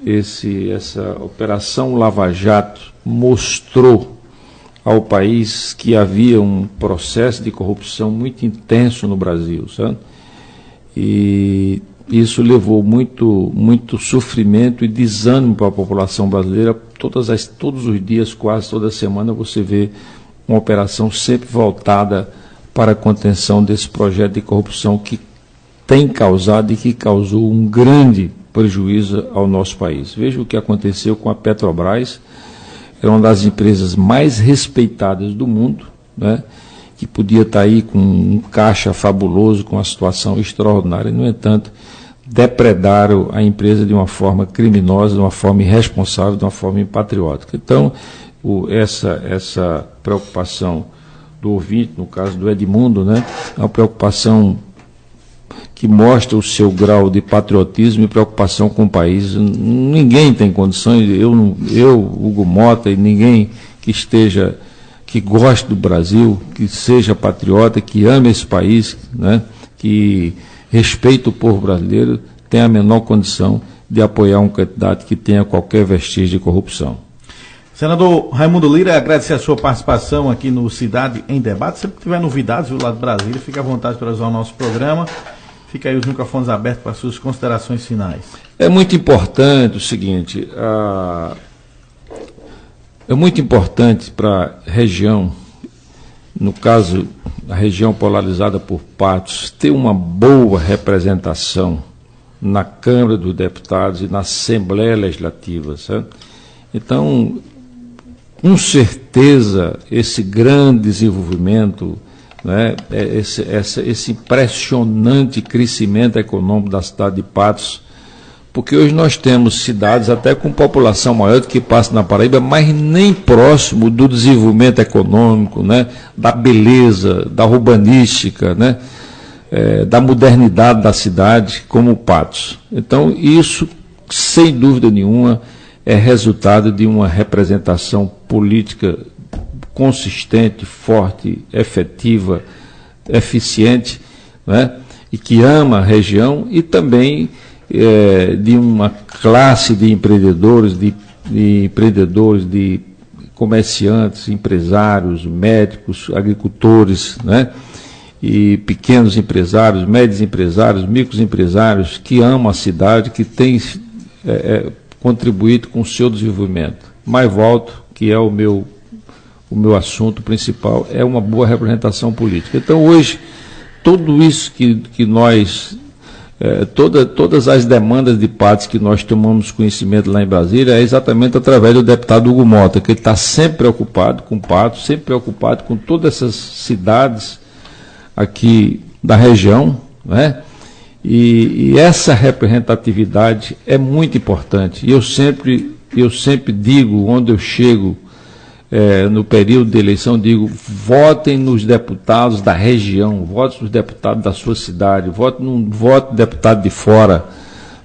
essa Operação Lava Jato mostrou ao país que havia um processo de corrupção muito intenso no Brasil, sabe? E isso levou muito sofrimento e desânimo para a população brasileira. Todos os dias, quase toda semana, você vê uma operação sempre voltada para a contenção desse projeto de corrupção que tem causado e que causou um grande prejuízo ao nosso país. Veja o que aconteceu com a Petrobras. Era uma das empresas mais respeitadas do mundo, né, que podia estar aí com um caixa fabuloso, com uma situação extraordinária. No entanto, depredaram a empresa de uma forma criminosa, de uma forma irresponsável, de uma forma impatriótica. Então, essa preocupação do ouvinte, no caso do Edmundo, né, é uma preocupação que mostra o seu grau de patriotismo e preocupação com o país. Ninguém tem condições, eu, Hugo Mota, e ninguém que goste do Brasil, que seja patriota, que ame esse país, né, que respeite o povo brasileiro, tem a menor condição de apoiar um candidato que tenha qualquer vestígio de corrupção. Senador Raimundo Lira, agradecer a sua participação aqui no Cidade em Debate. Sempre que tiver novidades do lado de Brasília, fique à vontade para usar o nosso programa. Fica aí os microfones abertos para as suas considerações finais. É muito importante o seguinte, é muito importante para a região, no caso, a região polarizada por Patos, ter uma boa representação na Câmara dos Deputados e na Assembleia Legislativa, sabe? Então, com certeza, esse grande desenvolvimento, né, esse impressionante crescimento econômico da cidade de Patos, porque hoje nós temos cidades até com população maior do que passa na Paraíba, mas nem próximo do desenvolvimento econômico, né, da beleza, da urbanística, né, da modernidade da cidade, como Patos. Então, isso, sem dúvida nenhuma, é resultado de uma representação política consistente, forte, efetiva, eficiente, né, e que ama a região, e também de uma classe de empreendedores, de comerciantes, empresários, médicos, agricultores, né, e pequenos empresários, médios empresários, microempresários que amam a cidade, que têm contribuído com o seu desenvolvimento. Mas volto, que é o meu o meu assunto principal é uma boa representação política. Então, hoje, tudo isso que nós, todas as demandas de partes que nós tomamos conhecimento lá em Brasília é exatamente através do deputado Hugo Mota, que ele está sempre preocupado com Patos, sempre preocupado com todas essas cidades aqui da região, né? E essa representatividade é muito importante. E eu sempre digo, onde eu chego, no período de eleição, digo, votem nos deputados da região, votem nos deputados da sua cidade, votem no deputado de fora,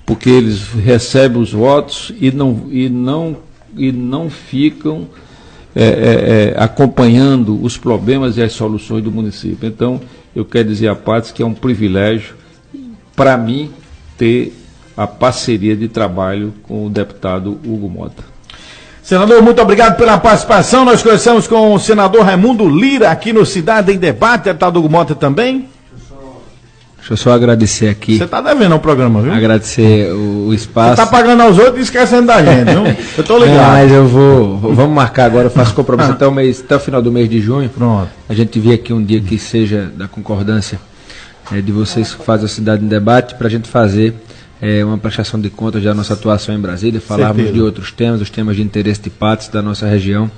porque eles recebem os votos e não ficam acompanhando os problemas e as soluções do município. Então, eu quero dizer a partes que é um privilégio para mim ter a parceria de trabalho com o deputado Hugo Mota. Senador, muito obrigado pela participação. Nós conversamos com o senador Raimundo Lira aqui no Cidade em Debate, deputado Hugo Mota também. Deixa eu só agradecer aqui. Você está devendo ao programa, viu? Agradecer o espaço. Você está pagando aos outros e esquecendo da gente, viu? Eu estou ligado. Mas vamos marcar agora, eu faço compromisso até o final do mês de junho. Pronto. A gente vir aqui um dia que seja da concordância de vocês que fazem a Cidade em Debate, para a gente fazer uma prestação de contas da nossa atuação em Brasília, falarmos de outros temas, os temas de interesse de Patos da nossa região,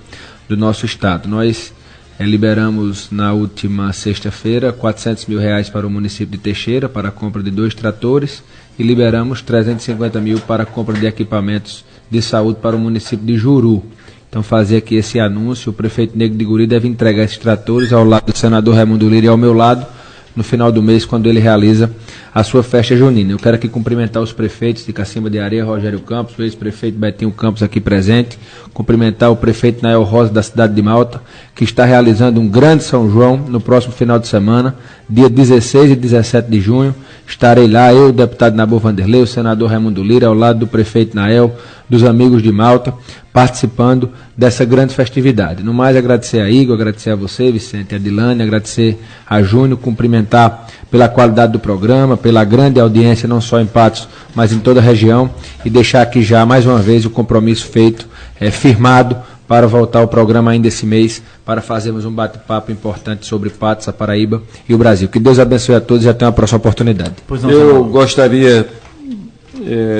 do nosso estado. Nós liberamos na última sexta-feira R$400 mil para o município de Teixeira, para a compra de 2 tratores, e liberamos R$350 mil para a compra de equipamentos de saúde para o município de Juru. Então, fazer aqui esse anúncio, o prefeito Negro de Guri deve entregar esses tratores ao lado do senador Raimundo Lira e ao meu lado, no final do mês, quando ele realiza a sua festa junina. Eu quero aqui cumprimentar os prefeitos de Cacimba de Areia, Rogério Campos, o ex-prefeito Betinho Campos aqui presente, cumprimentar o prefeito Nael Rosa da cidade de Malta, que está realizando um grande São João no próximo final de semana, dia 16 e 17 de junho. Estarei lá, eu, o deputado Nabor Vanderlei, o senador Raimundo Lira, ao lado do prefeito Nael, dos amigos de Malta, participando dessa grande festividade. No mais, agradecer a Igor, agradecer a você, Vicente, a Dilane, agradecer a Júnior, cumprimentar pela qualidade do programa, pela grande audiência, não só em Patos, mas em toda a região, e deixar aqui já, mais uma vez, o compromisso feito, firmado, para voltar ao programa ainda esse mês, para fazermos um bate-papo importante sobre Patos, a Paraíba e o Brasil. Que Deus abençoe a todos e até uma próxima oportunidade. Eu gostaria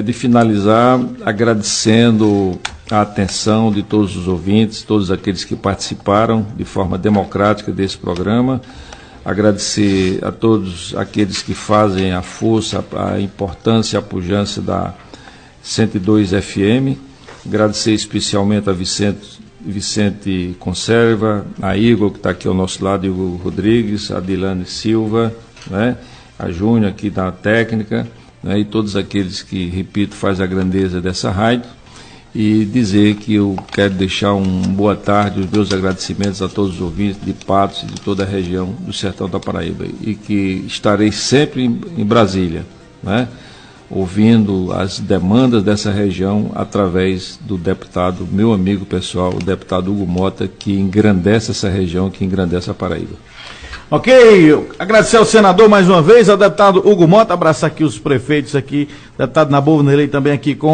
de finalizar agradecendo a atenção de todos os ouvintes, todos aqueles que participaram de forma democrática desse programa. Agradecer a todos aqueles que fazem a força, a importância e a pujança da 102 FM. Agradecer especialmente a Vicente Conserva, a Igor, que está aqui ao nosso lado, Igor Rodrigues, a Dilane Silva, né, a Júnior aqui da técnica, né, e todos aqueles que, repito, fazem a grandeza dessa rádio. E dizer que eu quero deixar uma boa tarde, os meus agradecimentos a todos os ouvintes de Patos e de toda a região do Sertão da Paraíba, e que estarei sempre em Brasília, né, ouvindo as demandas dessa região através do deputado, meu amigo pessoal, o deputado Hugo Mota, que engrandece essa região, que engrandece a Paraíba. Ok, agradecer ao senador mais uma vez, ao deputado Hugo Mota, abraçar aqui os prefeitos aqui, deputado Nabor Vanderlei também aqui com